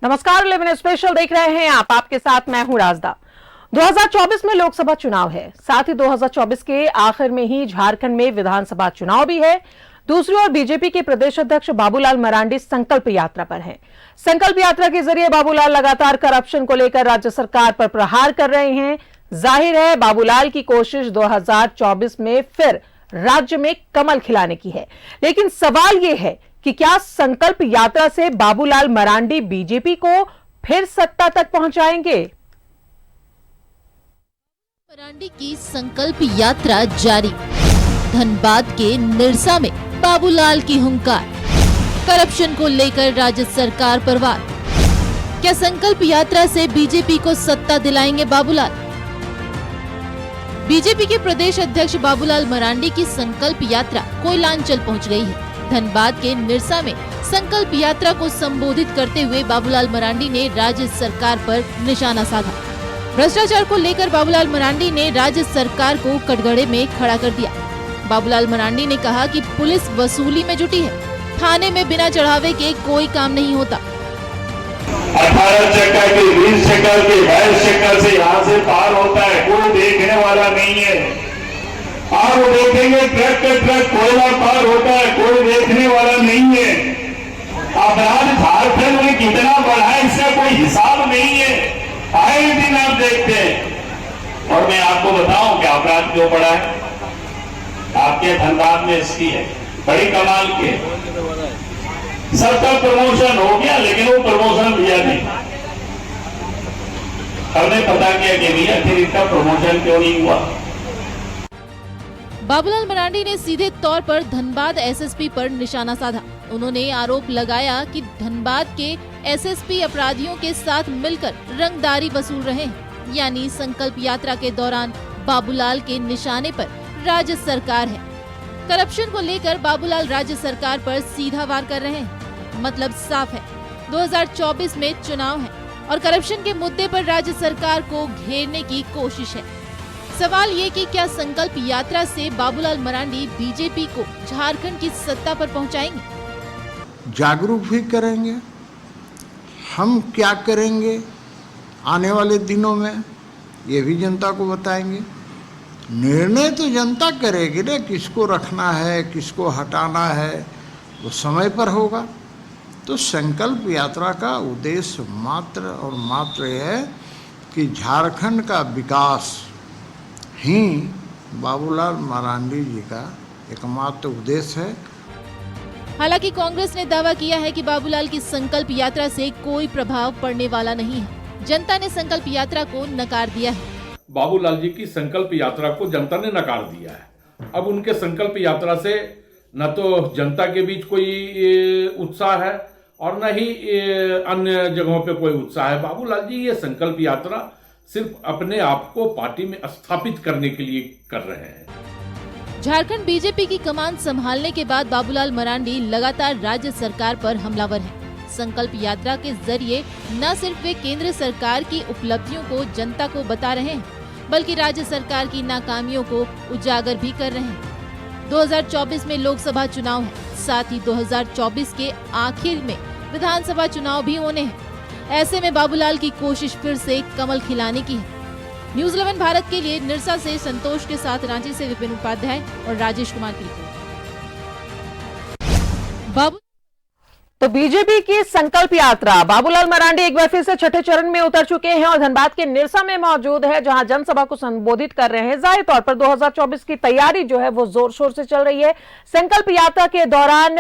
नमस्कार, 11 स्पेशल देख रहे हैं आप। आपके साथ मैं हूं राजदा। 2024 में लोकसभा चुनाव है, साथ ही 2024 के आखिर में ही झारखंड में विधानसभा चुनाव भी है। दूसरी ओर बीजेपी के प्रदेश अध्यक्ष बाबूलाल मरांडी संकल्प यात्रा पर हैं। संकल्प यात्रा के जरिए बाबूलाल लगातार करप्शन को लेकर राज्य सरकार पर प्रहार कर रहे हैं। जाहिर है बाबूलाल की कोशिश 2024 में फिर राज्य में कमल खिलाने की है। लेकिन सवाल यह है कि क्या संकल्प यात्रा से बाबूलाल मरांडी बीजेपी को फिर सत्ता तक पहुंचाएंगे? मरांडी की संकल्प यात्रा जारी। धनबाद के निरसा में बाबूलाल की हुंकार। करप्शन को लेकर राज्य सरकार पर वार। क्या संकल्प यात्रा से बीजेपी को सत्ता दिलाएंगे बाबूलाल? बीजेपी के प्रदेश अध्यक्ष बाबूलाल मरांडी की संकल्प यात्रा कोयलांचल पहुंच गई है। धनबाद के निरसा में संकल्प यात्रा को संबोधित करते हुए बाबूलाल मरांडी ने राज्य सरकार पर निशाना साधा। भ्रष्टाचार को लेकर बाबूलाल मरांडी ने राज्य सरकार को कटघरे में खड़ा कर दिया। बाबूलाल मरांडी ने कहा कि पुलिस वसूली में जुटी है, थाने में बिना चढ़ावे के कोई काम नहीं होता। 18 चक्कर की 20 चक्कर की 22 चक्कर से यहाँ से पार होता है, कोई देखने वाला नहीं है। आप वो देखेंगे ट्रक के ट्रक कोयला पार होता है, कोई देखने वाला नहीं है। अपराध झारखंड में कितना बढ़ा है इसका कोई हिसाब नहीं है, आए दिन आप देखते हैं। और मैं आपको बताऊं कि अपराध क्यों बढ़ा है। आपके धनबाद में इसकी है बड़ी कमाल की है। सबका प्रमोशन हो गया लेकिन वो प्रमोशन लिया नहीं। हमने पता किया कि भैया फिर इसका प्रमोशन क्यों नहीं हुआ। बाबूलाल मरांडी ने सीधे तौर पर धनबाद एसएसपी पर निशाना साधा। उन्होंने आरोप लगाया कि धनबाद के एसएसपी अपराधियों के साथ मिलकर रंगदारी वसूल रहे हैं, यानी संकल्प यात्रा के दौरान बाबूलाल के निशाने पर राज्य सरकार है। करप्शन को लेकर बाबूलाल राज्य सरकार पर सीधा वार कर रहे हैं। मतलब साफ है, 2024 में चुनाव है और करप्शन के मुद्दे पर राज्य सरकार को घेरने की कोशिश है। सवाल ये कि क्या संकल्प यात्रा से बाबूलाल मरांडी बीजेपी को झारखंड की सत्ता पर पहुंचाएंगे? जागरूक भी करेंगे। हम क्या करेंगे आने वाले दिनों में ये भी जनता को बताएंगे। निर्णय तो जनता करेगी ना, किसको रखना है किसको हटाना है वो समय पर होगा। तो संकल्प यात्रा का उद्देश्य मात्र और मात्र यह है कि झारखंड का विकास ही बाबूलाल मरांडी जी का एकमात्र उद्देश्य है। हालांकि कांग्रेस ने दावा किया है कि बाबूलाल की संकल्प यात्रा से कोई प्रभाव पड़ने वाला नहीं है। जनता ने संकल्प यात्रा को नकार दिया है। बाबूलाल जी की संकल्प यात्रा को जनता ने नकार दिया है। अब उनके संकल्प यात्रा से न तो जनता के बीच कोई उत्साह है और न ही अन्य जगहों पे कोई उत्साह है। बाबूलाल जी ये संकल्प यात्रा सिर्फ अपने आप को पार्टी में स्थापित करने के लिए कर रहे हैं। झारखंड बीजेपी की कमान संभालने के बाद बाबूलाल मरांडी लगातार राज्य सरकार पर हमलावर हैं। संकल्प यात्रा के जरिए न सिर्फ वे केंद्र सरकार की उपलब्धियों को जनता को बता रहे हैं, बल्कि राज्य सरकार की नाकामियों को उजागर भी कर रहे हैं। 2024 में लोकसभा चुनाव है, साथ ही 2024 के आखिर में विधानसभा चुनाव भी होने हैं। ऐसे में बाबूलाल की कोशिश फिर से कमल खिलाने की है। न्यूज़ 11 भारत के लिए निरसा से संतोष के साथ रांची से विपिन उपाध्याय और राजेश कुमार की रिपोर्ट। तो बीजेपी की संकल्प यात्रा, बाबूलाल मरांडी एक बार फिर से छठे चरण में उतर चुके हैं और धनबाद के निरसा में मौजूद है, जहां जनसभा को संबोधित कर रहे हैं। जाहिर तौर पर 2024 की तैयारी जो है वो जोर शोर से चल रही है। संकल्प यात्रा के दौरान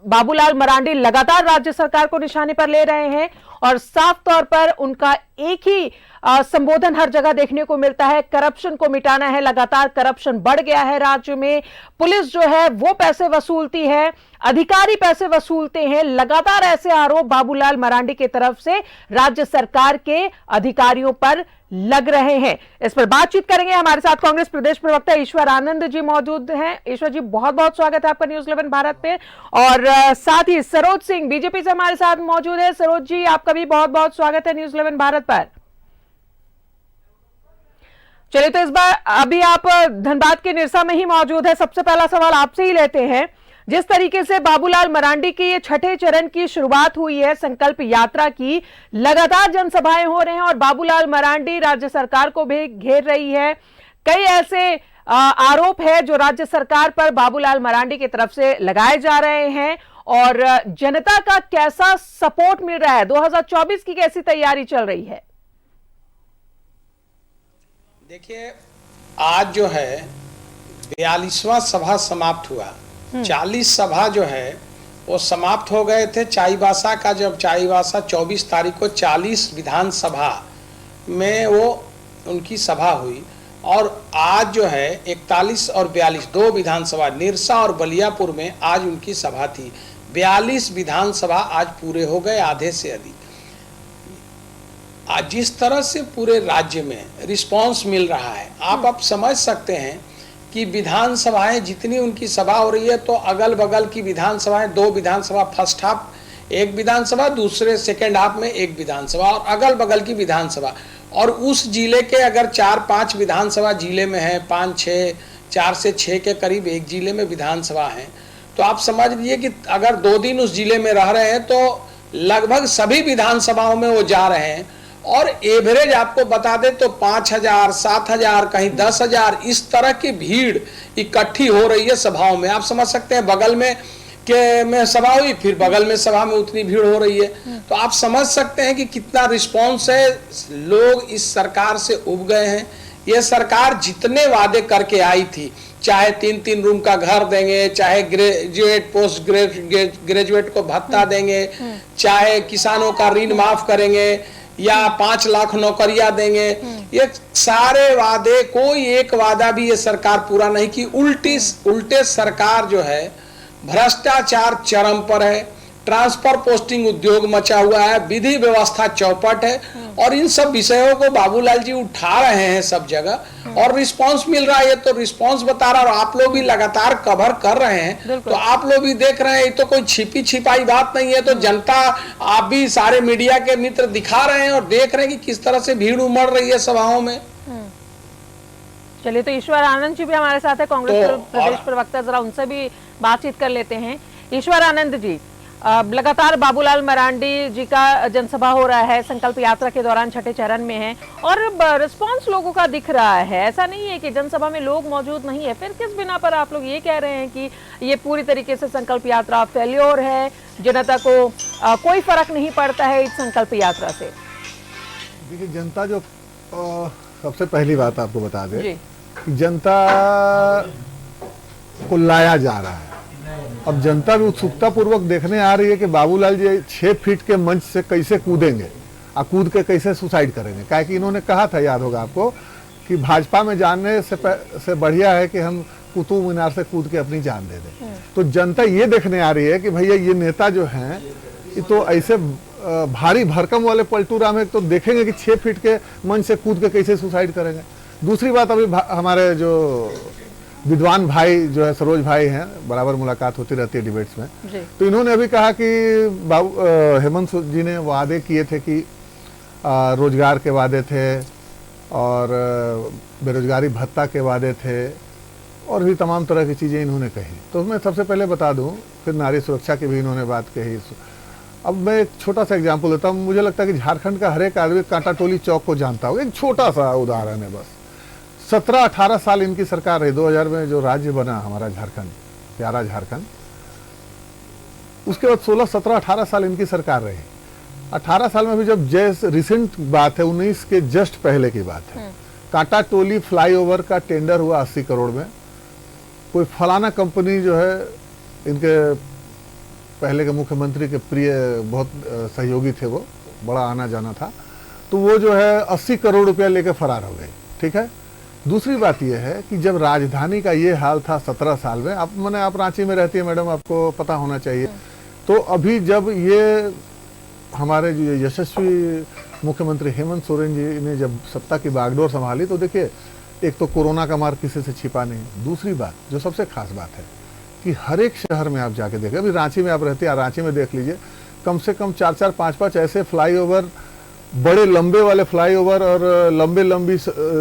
बाबूलाल मरांडी लगातार राज्य सरकार को निशाने पर ले रहे हैं और साफ तौर पर उनका एक ही संबोधन हर जगह देखने को मिलता है, करप्शन को मिटाना है। लगातार करप्शन बढ़ गया है राज्य में। पुलिस जो है वो पैसे वसूलती है, अधिकारी पैसे वसूलते हैं। लगातार ऐसे आरोप बाबूलाल मरांडी की तरफ से राज्य सरकार के अधिकारियों पर लग रहे हैं। इस पर बातचीत करेंगे। हमारे साथ कांग्रेस प्रदेश प्रवक्ता ईश्वर आनंद जी मौजूद हैं। ईश्वर जी, बहुत बहुत स्वागत है आपका न्यूज़ 11 भारत पे। और साथ ही सरोज सिंह बीजेपी से हमारे साथ मौजूद है। सरोज जी, आपका भी बहुत बहुत स्वागत है न्यूज़ 11 भारत पर। चलिए, तो इस बार अभी आप धनबाद के निरसा में ही मौजूद है। सबसे पहला सवाल आपसे ही लेते हैं। जिस तरीके से बाबूलाल मरांडी की ये छठे चरण की शुरुआत हुई है संकल्प यात्रा की, लगातार जनसभाएं हो रहे हैं और बाबूलाल मरांडी राज्य सरकार को भी घेर रही है। कई ऐसे आरोप है जो राज्य सरकार पर बाबूलाल मरांडी की तरफ से लगाए जा रहे हैं और जनता का कैसा सपोर्ट मिल रहा है, 2024 की कैसी तैयारी चल रही है? देखिए, आज जो है 42वां सभा समाप्त हुआ। 40 सभा जो है वो समाप्त हो गए थे। चाईबासा का जब चाईबासा 24 तारीख को 40 विधानसभा में वो उनकी सभा हुई और आज जो है 41 और 42 दो विधानसभा निरसा और बलियापुर में आज उनकी सभा थी। 42 विधानसभा आज पूरे हो गए, आधे से अधिक। आज जिस तरह से पूरे राज्य में रिस्पांस मिल रहा है, आप समझ सकते हैं कि विधानसभाएं जितनी उनकी सभा हो रही है तो अगल बगल की विधानसभाएं, दो विधानसभा फर्स्ट हाफ एक विधानसभा, दूसरे सेकेंड हाफ में एक विधानसभा और अगल बगल की विधानसभा। और उस जिले के अगर 4-5 विधानसभा जिले में है, 5-6 4 से 6 के करीब एक जिले में विधानसभा है, तो आप समझ लीजिए कि अगर 2 दिन उस जिले में रह रहे हैं तो लगभग सभी विधानसभाओं में वो जा रहे हैं। और एवरेज आपको बता दें तो 5000, 7000, कहीं 10,000 इस तरह की भीड़ इकट्ठी हो रही है सभाओं में। आप समझ सकते हैं, बगल में सभा हुई, फिर बगल में सभा में उतनी भीड़ हो रही है। तो आप समझ सकते हैं कि कितना रिस्पॉन्स है। लोग इस सरकार से उब गए हैं। ये सरकार जितने वादे करके आई थी, चाहे 3-3 रूम का घर देंगे, चाहे ग्रेजुएट पोस्ट ग्रेजुएट को भत्ता देंगे, चाहे किसानों का ऋण माफ करेंगे या 5 लाख नौकरियां देंगे, ये सारे वादे, कोई एक वादा भी ये सरकार पूरा नहीं की। उल्टे सरकार जो है भ्रष्टाचार चरम पर है, ट्रांसफर पोस्टिंग उद्योग मचा हुआ है, विधि व्यवस्था चौपट है और इन सब विषयों को बाबूलाल जी उठा रहे हैं सब जगह और रिस्पांस मिल रहा है। ये तो रिस्पांस बता रहा है और आप लोग भी लगातार कवर कर रहे हैं, तो आप लोग भी देख रहे हैं। ये तो कोई छिपी छिपाई बात नहीं है। तो जनता, आप भी सारे मीडिया के मित्र दिखा रहे हैं और देख रहे हैं कि किस तरह से भीड़ उमड़ रही है सभाओं में। चलिए, तो ईश्वर आनंद जी भी हमारे साथ है, कांग्रेस प्रदेश प्रवक्ता, जरा उनसे भी बातचीत कर लेते हैं। ईश्वर आनंद जी, लगातार बाबूलाल मरांडी जी का जनसभा हो रहा है, संकल्प यात्रा के दौरान छठे चरण में है और रिस्पांस लोगों का दिख रहा है। ऐसा नहीं है कि जनसभा में लोग मौजूद नहीं है, फिर किस बिना पर आप लोग ये कह रहे हैं कि ये पूरी तरीके से संकल्प यात्रा फेल्योर है, जनता को कोई फर्क नहीं पड़ता है इस संकल्प यात्रा से? देखिए, जनता जो सबसे पहली बात आपको बता दें, जनता को लाया जा रहा है। अब जनता भी उत्सुकता पूर्वक देखने आ रही है कि बाबूलाल जी 6 फीट के मंच से कैसे कूदेंगे और कूद के कैसे सुसाइड करेंगे। क्या कि इन्होंने कहा था, याद होगा आपको, कि भाजपा में जाने से बढ़िया है कि हम कुतुब मीनार से कूद के अपनी जान दे दें। तो जनता ये देखने आ रही है कि भैया ये नेता जो हैं ये तो ऐसे भारी भरकम वाले पलटू राम है, तो देखेंगे कि 6 फीट के मंच से कूद के कैसे सुसाइड करेंगे। दूसरी बात, अभी हमारे जो विद्वान भाई जो है सरोज भाई हैं, बराबर मुलाकात होती रहती है डिबेट्स में, तो इन्होंने अभी कहा कि हेमंत जी ने वादे किए थे कि रोजगार के वादे थे और बेरोजगारी भत्ता के वादे थे और भी तमाम तरह की चीज़ें इन्होंने कही। तो मैं सबसे पहले बता दूं, फिर नारी सुरक्षा की भी इन्होंने बात कही। अब मैं एक छोटा सा एग्जाम्पल देता हूँ। मुझे लगता है कि झारखंड का हर एक आदमी कांटा टोली चौक को जानता होगा। एक छोटा सा उदाहरण है बस। 17-18 साल इनकी सरकार रही। 2000 में जो राज्य बना हमारा झारखंड, प्यारा झारखंड, उसके बाद 16-17-18 साल इनकी सरकार रही। 18 साल में भी जब जैसे रिसेंट बात है, 19 के जस्ट पहले की बात है, कांटा टोली फ्लाईओवर का टेंडर हुआ 80 करोड़ में। कोई फलाना कंपनी जो है, इनके पहले के मुख्यमंत्री के प्रिय बहुत सहयोगी थे, वो बड़ा आना जाना था, तो वो जो है 80 करोड़ रुपया लेकर फरार हो गए। ठीक है। दूसरी बात यह है कि जब राजधानी का ये हाल था 17 साल में, आप रांची में रहती है मैडम, आपको पता होना चाहिए। तो अभी जब ये हमारे जो यशस्वी मुख्यमंत्री हेमंत सोरेन जी ने जब सत्ता की बागडोर संभाली, तो देखिए, एक तो कोरोना का मार किसी से छिपा नहीं। दूसरी बात जो सबसे खास बात है कि हर एक शहर में आप जाके देखें, अभी रांची में आप रहते हैं, रांची में देख लीजिए, कम से कम 4-4, 5-5 ऐसे फ्लाईओवर, बड़े लंबे वाले फ्लाईओवर और लंबी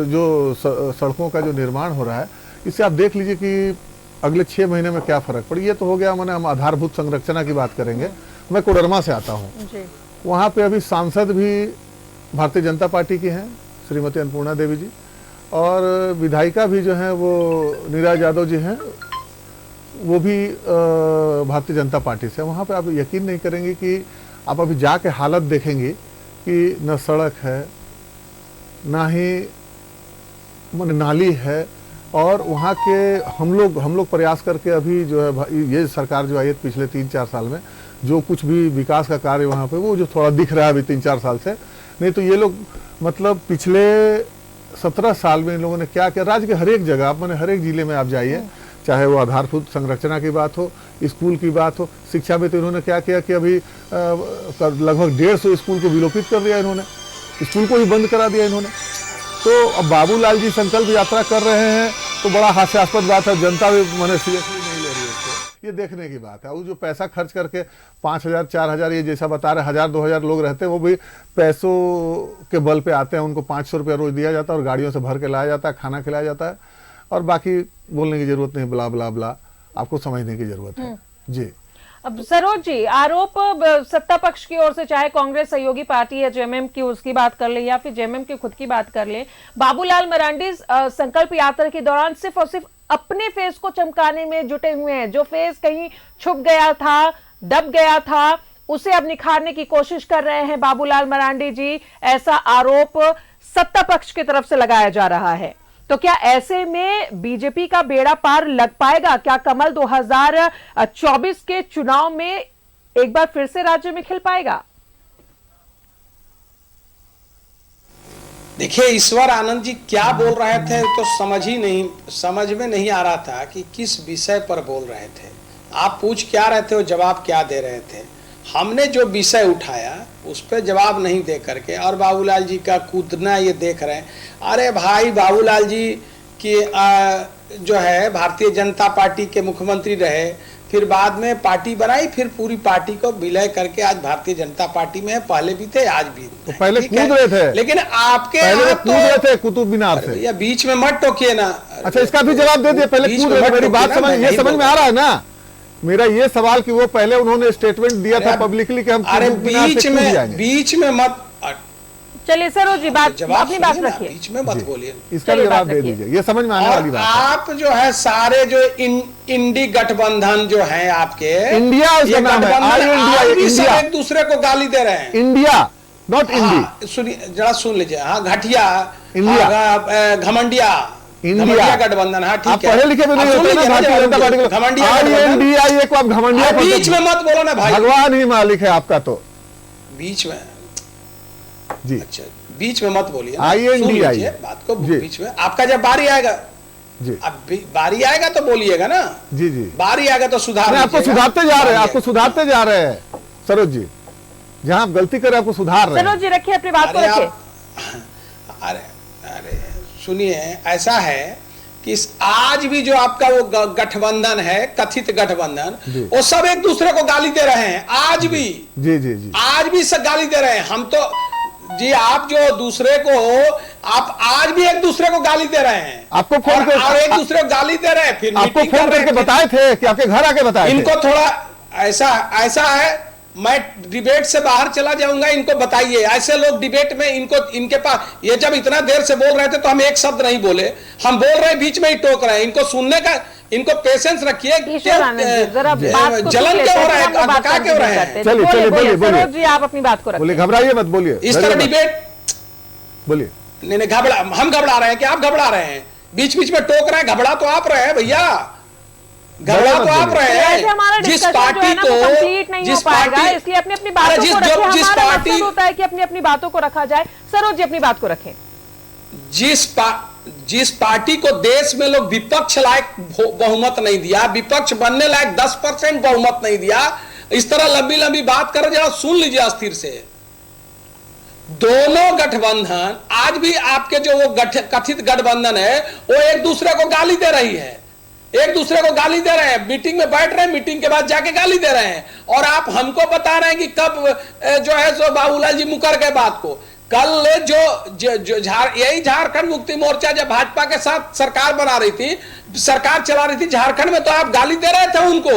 जो सड़कों का जो निर्माण हो रहा है, इससे आप देख लीजिए कि अगले 6 महीने में क्या फर्क पड़े। ये तो हो गया, मैंने हम आधारभूत संरचना की बात करेंगे। मैं कोडरमा से आता हूँ, वहाँ पे अभी सांसद भी भारतीय जनता पार्टी की हैं, श्रीमती अन्नपूर्णा देवी जी, और विधायिका भी जो हैं वो नीरज यादव जी हैं, वो भी भारतीय जनता पार्टी से। वहाँ पे आप यकीन नहीं करेंगे कि आप अभी जाके हालत देखेंगे कि न सड़क है, ना ही नाली है, और वहाँ के हम लोग प्रयास करके अभी जो है ये सरकार जो आई है पिछले 3-4 साल में, जो कुछ भी विकास का कार्य वहाँ पे वो जो थोड़ा दिख रहा है अभी 3-4 साल से, नहीं तो ये लोग मतलब पिछले 17 साल में इन लोगों ने क्या किया। राज्य के हर एक जगह आप मैंने हर एक जिले में आप जाइए, चाहे वो आधारभूत संरचना की बात हो, स्कूल की बात हो, शिक्षा में तो इन्होंने क्या किया कि अभी लगभग 150 स्कूल को विलोपित कर दिया इन्होंने, स्कूल को ही बंद करा दिया इन्होंने। तो अब बाबूलाल जी संकल्प यात्रा कर रहे हैं तो बड़ा हास्यास्पद बात है, जनता भी मैंने सीरियसली नहीं ले रही है इसको, ये देखने की बात है। वो जो पैसा खर्च करके 5,000 4,000 ये जैसा बता रहे 1,000-2,000 लोग रहते हैं, वो भी पैसों के बल पे आते हैं, उनको 500 रुपया रोज दिया जाता है और गाड़ियों से भर के लाया जाता है, खाना खिलाया जाता है, और बाकी बोलने की जरूरत नहीं, ब्ला ब्ला ब्ला, आपको समझने की जरूरत है जी। अब सरोज जी, आरोप सत्ता पक्ष की ओर से, चाहे कांग्रेस सहयोगी पार्टी है जेएमएम की, उसकी बात कर ले या फिर जेएमएम की खुद की बात कर ले, बाबूलाल मरांडी संकल्प यात्रा के दौरान सिर्फ और सिर्फ अपने फेस को चमकाने में जुटे हुए हैं। जो फेस कहीं छुप गया था, दब गया था, उसे अब निखारने की कोशिश कर रहे हैं बाबूलाल मरांडी जी, ऐसा आरोप सत्ता पक्ष की तरफ से लगाया जा रहा है। तो क्या ऐसे में बीजेपी का बेड़ा पार लग पाएगा? क्या कमल 2024 के चुनाव में एक बार फिर से राज्य में खिल पाएगा? देखिए, ईश्वर आनंद जी क्या बोल रहे थे तो समझ में नहीं आ रहा था कि किस विषय पर बोल रहे थे। आप पूछ क्या रहे थे और जवाब क्या दे रहे थे। हमने जो विषय उठाया उस पर जवाब नहीं दे करके, और बाबूलाल जी का कूदना ये देख रहे हैं। अरे भाई, बाबूलाल जी की जो है भारतीय जनता पार्टी के मुख्यमंत्री रहे, फिर बाद में पार्टी बनाई, फिर पूरी पार्टी को विलय करके आज भारतीय जनता पार्टी में है। पहले भी थे, आज भी तो पहले कूद रहे थे, लेकिन आपके पहले कूद रहे थे कुतुब मीनार से। या बीच में मत टोकिए ना। अच्छा, इसका भी जवाब दे दिया, पहले कूद रहे थे, मेरी बात समझ में आ रहा है ना मेरा ये सवाल कि वो पहले उन्होंने स्टेटमेंट दिया था पब्लिकली कि हम बीच में मत। चलिए सरोज जी, अपनी बात रखिए, बीच में मत बोलिए, इसका जवाब दे दीजिए, ये समझ में आने वाली बात है। आप जो है सारे जो इंडी गठबंधन जो है आपके, इंडिया उसका नाम है, सब एक दूसरे को गाली दे रहे हैं। इंडिया नॉट इंडी। सुनिए, जरा सुन लीजिए। हाँ, घटिया, इंडिया, घमंडिया, इंडिया गठबंधन। हाँ, ठीक है, पढ़े लिखे भी नहीं होते ना भारतीय जनता पार्टी को। घमंडिया को आप घमंडिया बीच में मत बोलो ना भाई, भगवान ही मालिक है आपका। तो बीच में जी, अच्छा, बीच में मत बोलिए, INDI बात को बीच में। आपका जब बारी आएगा जी, अब बारी आएगा तो बोलिएगा ना जी जी, बारी आएगा तो सुधार। आपको सुधारते जा रहे हैं, आपको सुधारते जा रहे हैं सरोज जी, जहां आप गलती करें आपको सुधार रहे हैं। सरोज जी रखिए अपनी बात को रखिए। अरे सुनिए, ऐसा है कि आज भी जो आपका वो गठबंधन है, कथित गठबंधन, वो सब एक दूसरे को गाली दे रहे हैं आज भी। जी जी जी, आज भी सब गाली दे रहे हैं। हम तो जी, आप जो दूसरे को, आप आज भी एक दूसरे को गाली दे रहे हैं। आपको फोन कर, और एक दूसरे को गाली दे रहे हैं, फिर आपको फोन करके बताए थे कि आपके घर आके बताए इनको थोड़ा ऐसा है, मैं डिबेट से बाहर चला जाऊंगा, इनको बताइए। ऐसे लोग डिबेट में इनके पास, ये जब इतना देर से बोल रहे थे तो हम एक शब्द नहीं बोले, हम बोल रहे हैं, बीच में ही टोक रहे हैं। इनको सुनने का, इनको पेशेंस रखिए। जलन क्यों हो रहा है, क्या क्यों रहे हैं? चलिए बोलिए जी, आप अपनी बात को रखिए, बोलिए, घबराइए मत, बोलिए। इस तरह डिबेट बोलिए। नहीं, हम घबरा रहे हैं कि आप घबरा रहे हैं? बीच बीच में टोक रहे हैं, घबरा तो आप रहे हैं भैया, घबरा तो आप रहे हैं। जिस पार्टी को, जिस पार्टी, इसलिए अपनी अपनी बातों को रखें। हमारा मकसद होता है कि अपनी अपनी बातों को रखा जाए। सरोज जी अपनी बात को रखें। जिस पार्टी को देश में लोग विपक्ष लायक बहुमत नहीं दिया, विपक्ष बनने लायक 10% बहुमत नहीं दिया, इस तरह लंबी लंबी बात कर रहे, जरा सुन लीजिए अस्थिर से। दोनों गठबंधन आज भी आपके जो वो कथित गठबंधन है, वो एक दूसरे को गाली दे रही है, एक दूसरे को गाली दे रहे हैं। मीटिंग में बैठ रहे हैं, मीटिंग के बाद जाके गाली दे रहे हैं, और आप हमको बता रहे हैं कि कब जो है सो बाबूलाल जी मुकर गए बात को। कल यही झारखंड मुक्ति मोर्चा जब भाजपा के साथ सरकार बना रही थी, सरकार चला रही थी झारखंड में, तो आप गाली दे रहे थे उनको।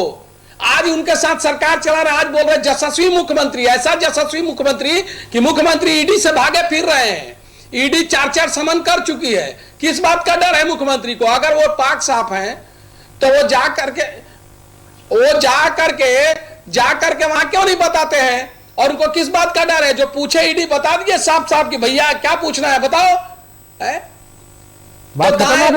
आज उनके साथ सरकार चला रहे, आज बोल रहे यशस्वी मुख्यमंत्री, ऐसा यशस्वी मुख्यमंत्री कि मुख्यमंत्री ईडी से भागे फिर रहे हैं। ईडी 4 समन कर चुकी है। किस बात का डर है मुख्यमंत्री को? अगर वो पाक साफ हैं तो वो जा करके वहां क्यों नहीं बताते हैं? और उनको किस बात का डर है? जो पूछे ईडी बता दिए साफ साफ कि भैया क्या पूछना है बताओ। बात खत्म हो गई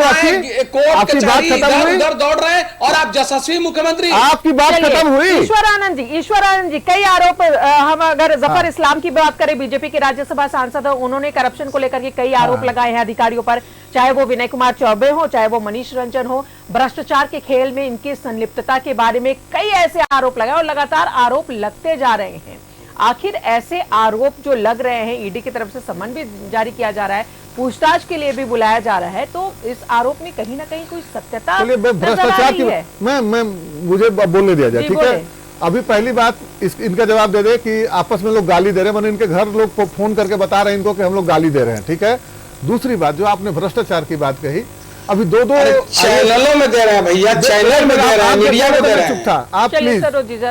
आपकी बात खत्म हुई, उधर दौड़ रहे हैं और आप यशस्वी मुख्यमंत्री। आपकी बात खत्म हुई। ईश्वरानंद जी कई आरोप, हम अगर जफर इस्लाम की बात करें, बीजेपी के राज्यसभा सांसद है, उन्होंने करप्शन को लेकर के कई आरोप लगाए हैं अधिकारियों पर, चाहे वो विनय कुमार चौबे हो, चाहे वो मनीष रंजन हो। भ्रष्टाचार के खेल में इनकी संलिप्तता के बारे में कई ऐसे आरोप लगाए और लगातार आरोप लगते जा रहे हैं। आखिर ऐसे आरोप जो लग रहे हैं, ईडी की तरफ से सम्मन भी जारी किया जा रहा है, पूछताछ के लिए भी बुलाया जा रहा है, तो इस आरोप में कहीं ना कहीं कोई सत्यता भ्रष्टाचार की मैं मुझे बोलने दिया जाए, ठीक है। अभी पहली बात इनका जवाब दे दे कि आपस में लोग गाली दे रहे हैं, मैंने इनके घर लोग फोन करके बता रहे हैं इनको कि हम लोग गाली दे रहे हैं, ठीक है। दूसरी बात, जो आपने भ्रष्टाचार की बात कही, अभी दो चैनलों में दे रहे हैं भैया, चैनल में दे रहे हैं, मीडिया में दे रहे हैं। चुप था आप, प्लीज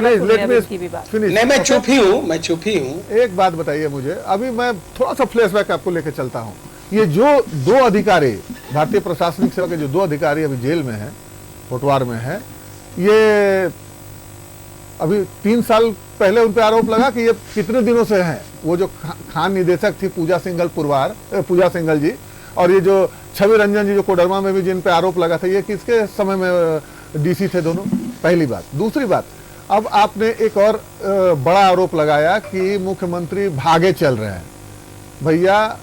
नहीं, मैं चुप ही हूँ। एक बात बताइए मुझे, अभी मैं थोड़ा सा फ्लैशबैक आपको लेकर चलता हूँ। ये जो 2 अधिकारी, भारतीय प्रशासनिक सेवा के जो 2 अधिकारी अभी जेल में हैं, होटवार में हैं, ये अभी 3 साल पहले उन पर आरोप लगा कि ये कितने दिनों से हैं। वो जो खान निदेशक थी पूजा सिंघल जी, और ये जो छवि रंजन जी जो कोडरमा में भी जिन पे आरोप लगा था, ये किसके समय में डीसी थे दोनों? पहली बात। दूसरी बात, अब आपने एक और बड़ा आरोप लगाया कि मुख्यमंत्री भागे चल रहे हैं। भैया,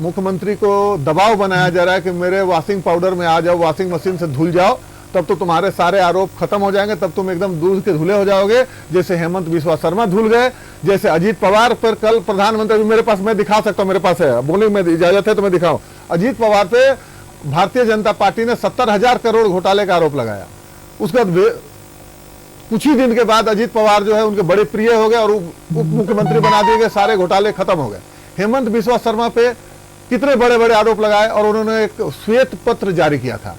मुख्यमंत्री को दबाव बनाया जा रहा है कि मेरे वॉशिंग पाउडर में आ जाओ, वॉशिंग मशीन से धुल जाओ, तब तो तुम्हारे सारे आरोप खत्म हो जाएंगे, तब तुम एकदम दूध के धुले हो जाओगे, जैसे हेमंत बिस्वा शर्मा धुल गए, जैसे अजीत पवार पर कल प्रधानमंत्री, मेरे पास, मैं दिखा सकता हूं, मेरे पास है, बोले में इजाजत है तो मैं दिखाऊं। अजीत पवार पे भारतीय जनता पार्टी ने 70,000 करोड़ घोटाले का आरोप लगाया। उसके बाद कुछ ही दिन के बाद अजीत पवार जो है उनके बड़े प्रिय हो गए और उप मुख्यमंत्री बना दिए गए, सारे घोटाले खत्म हो गए। हेमंत बिस्वा शर्मा पे कितने बड़े बड़े आरोप लगाए और उन्होंने एक श्वेत पत्र जारी किया था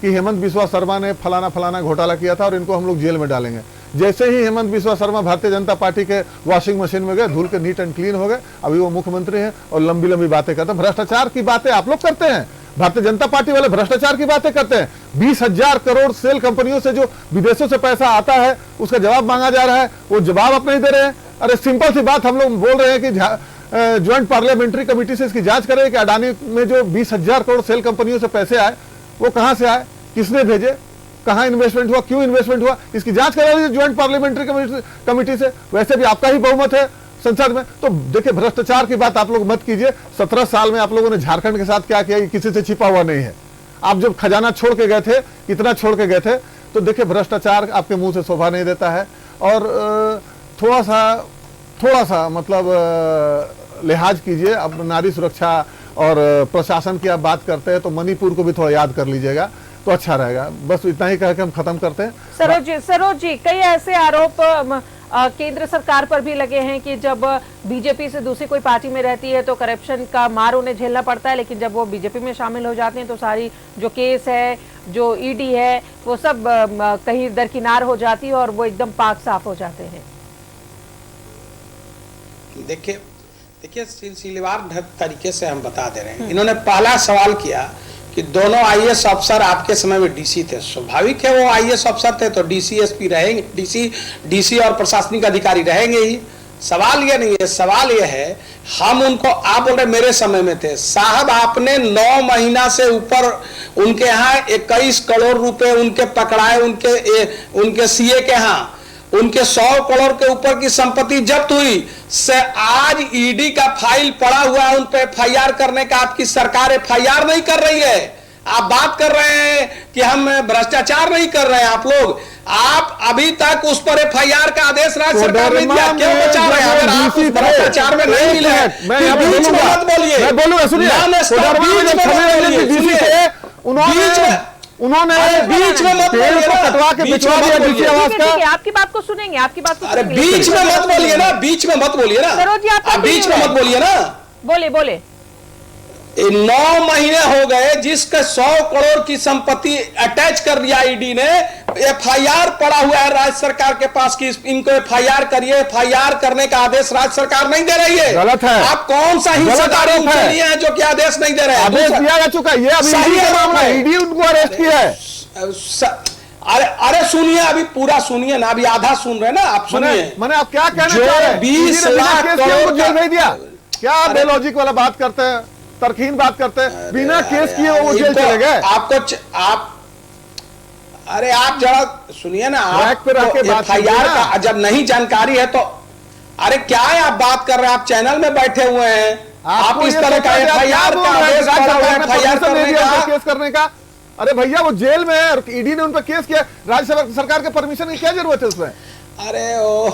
कि हेमंत बिस्वा शर्मा ने फलाना घोटाला किया था और इनको हम लोग जेल में डालेंगे। जैसे ही हेमंत बिस्वा शर्मा भारतीय जनता पार्टी के वॉशिंग मशीन में गए, धुल के नीट एंड क्लीन हो गए, अभी वो मुख्यमंत्री हैं और लंबी लंबी बातें करते हैं। भ्रष्टाचार की बातें आप लोग करते हैं, भारतीय जनता पार्टी वाले भ्रष्टाचार की बातें करते हैं। 20,000 करोड़ सेल कंपनियों से जो विदेशों से पैसा आता है उसका जवाब मांगा जा रहा है, वो जवाब आप नहीं दे रहे हैं। अरे सिंपल सी बात, हम लोग बोल रहे हैं कि ज्वाइंट पार्लियामेंट्री कमेटी से इसकी जांच करें कि अडानी में जो 20,000 करोड़ सेल कंपनियों से पैसे आए वो कहां से आए, किसने भेजे, कहां इन्वेस्टमेंट हुआ, क्यों इन्वेस्टमेंट हुआ, इसकी जांच करा लीजिए ज्वाइंट पार्लियामेंट्री कमेटी से। वैसे भी आपका ही बहुमत है संसद में। तो देखिए, भ्रष्टाचार की बात आप लोग मत कीजिए। 17 साल में आप लोगों ने झारखंड के साथ क्या किया, किसी से छिपा हुआ नहीं है। आप जब खजाना छोड़ के गए थे, इतना छोड़ के गए थे, तो देखिए भ्रष्टाचार आपके मुंह से शोभा नहीं देता है। और थोड़ा सा मतलब लिहाज कीजिए। अब नारी सुरक्षा और प्रशासन की आप बात करते हैं तो मणिपुर को भी थोड़ा याद कर लीजिएगा तो अच्छा रहेगा। बस इतना ही कह के हम खत्म करते हैं। सरोज जी, कई ऐसे आरोप केंद्र सरकार पर भी लगे हैं कि जब बीजेपी से दूसरी कोई पार्टी में रहती है तो करप्शन का मार उन्हें झेलना पड़ता है, लेकिन जब वो बीजेपी में शामिल हो जाते हैं तो सारी जो केस है, जो ईडी है, वो सब कहीं दरकिनार हो जाती है और वो एकदम पाक साफ हो जाते हैं। देखिए सिलसिलेवार तरीके से हम बता दे रहे हैं। इन्होंने पहला सवाल किया कि दोनों आईएएस अफसर आपके समय में डीसी थे। स्वाभाविक है, वो आईएएस अफसर थे तो डीसी एसपी रहेंगे, डीसी और प्रशासनिक अधिकारी रहेंगे ही। सवाल ये नहीं है, सवाल ये है हम उनको, आप बोल रहे मेरे समय में थे साहब, आपने 9 महीना से ऊपर उनके यहाँ 21 करोड़ रुपए उनके पकड़ाए, उनके सीए के यहाँ उनके 100 करोड़ के ऊपर की संपत्ति जब्त हुई से आज ईडी का फाइल पड़ा हुआ है उन पे एफआईआर करने का। आपकी सरकार एफआईआर नहीं कर रही है। आप बात कर रहे हैं कि हम भ्रष्टाचार नहीं कर रहे हैं। आप अभी तक उस पर एफआईआर का आदेश राज्य सरकार ने दिया, क्यों बचा रहे हैं? अगर आप उस भ्रष्टाचार में नहीं मिले बीच में मत बोलिए, उन्होंने बीच में मत पेड़ बोलिए को ना, कटवा के बीच में बिचवा मत दिया बोलिए। नीचे आवाज ठीक है, का। ठीक है, आपकी बात को सुनेंगे, आपकी बात को अरे सुनेंगे। बीच में मत बोलिए ना, बीच में मत बोलिए ना, सरोज जी, आप आप बीच में continue मत बोलिए ना। बोले बोले। 9 महीने हो गए जिसके 100 करोड़ की संपत्ति अटैच कर दिया ईडी ने, एफआईआर पड़ा हुआ है राज्य सरकार के पास कि इनको एफआईआर करिए, एफआईआर करने का आदेश राज्य सरकार नहीं दे रही है। गलत है। आप कौन सा हिस्सेदार आरोप है। लिए हैं जो कि आदेश नहीं दे रहे हैं? आदेश दिया जा चुका है, ये अभी सही ईडी का आरोप मामला है। है, ईडी उनको अरेस्ट किया है। अरे सुनिए, अभी पूरा सुनिए ना, अभी आधा सुन रहे हैं ना आप, सुनिए। मैंने आप क्या कहना जो चाह रहे हैं? 20 ईडी ने बिना लाख केस किए करोड़ उनको जेल का- भेज दिया। क्या आप अरे- बेलॉजिक वाला बात करते हैं, तरकीन बात करते हैं? बिना केस किए वो जेल इनको- चले गए। अरे आप जरा सुनिए ना, ट्रैक पे रह के बात कीजिए एफआईआर ना। का जब नहीं जानकारी है तो अरे क्या है आप बात कर रहे हैं? आप चैनल में बैठे हुए हैं, आप आपको इस ये तरह सोचना का है, आप एफआईआर क्या का बोल रहे हैं? आदेश राज्य पड़ा हुआ है, सरकार ने एफआईआर परमिशन नहीं करने दिया का। उनको केस करने का। अरे भैया वो जेल में है और ईडी ने उन पर केस किया, राज्य सरकार के परमिशन की क्या जरूरत है उसमें? अरे ओ,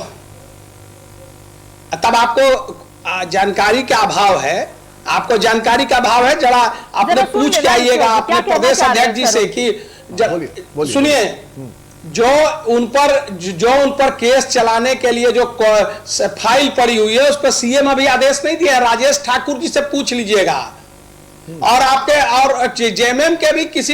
तब आपको जानकारी का अभाव है, आपको जानकारी का अभाव है। जरा अपने जरा सुन पूछ के लेना आइएगा इसको, अपने क्या कहना प्रदेश चाह रहे अध्यक्ष जी हैं से सर? कि बोलिए। सुनिए, जो उन पर केस चलाने के लिए जो फाइल पड़ी हुई है उस पर सीएम अभी आदेश नहीं दिया है। राजेश ठाकुर जी से पूछ लीजिएगा, और आपके और जेएमएम के भी किसी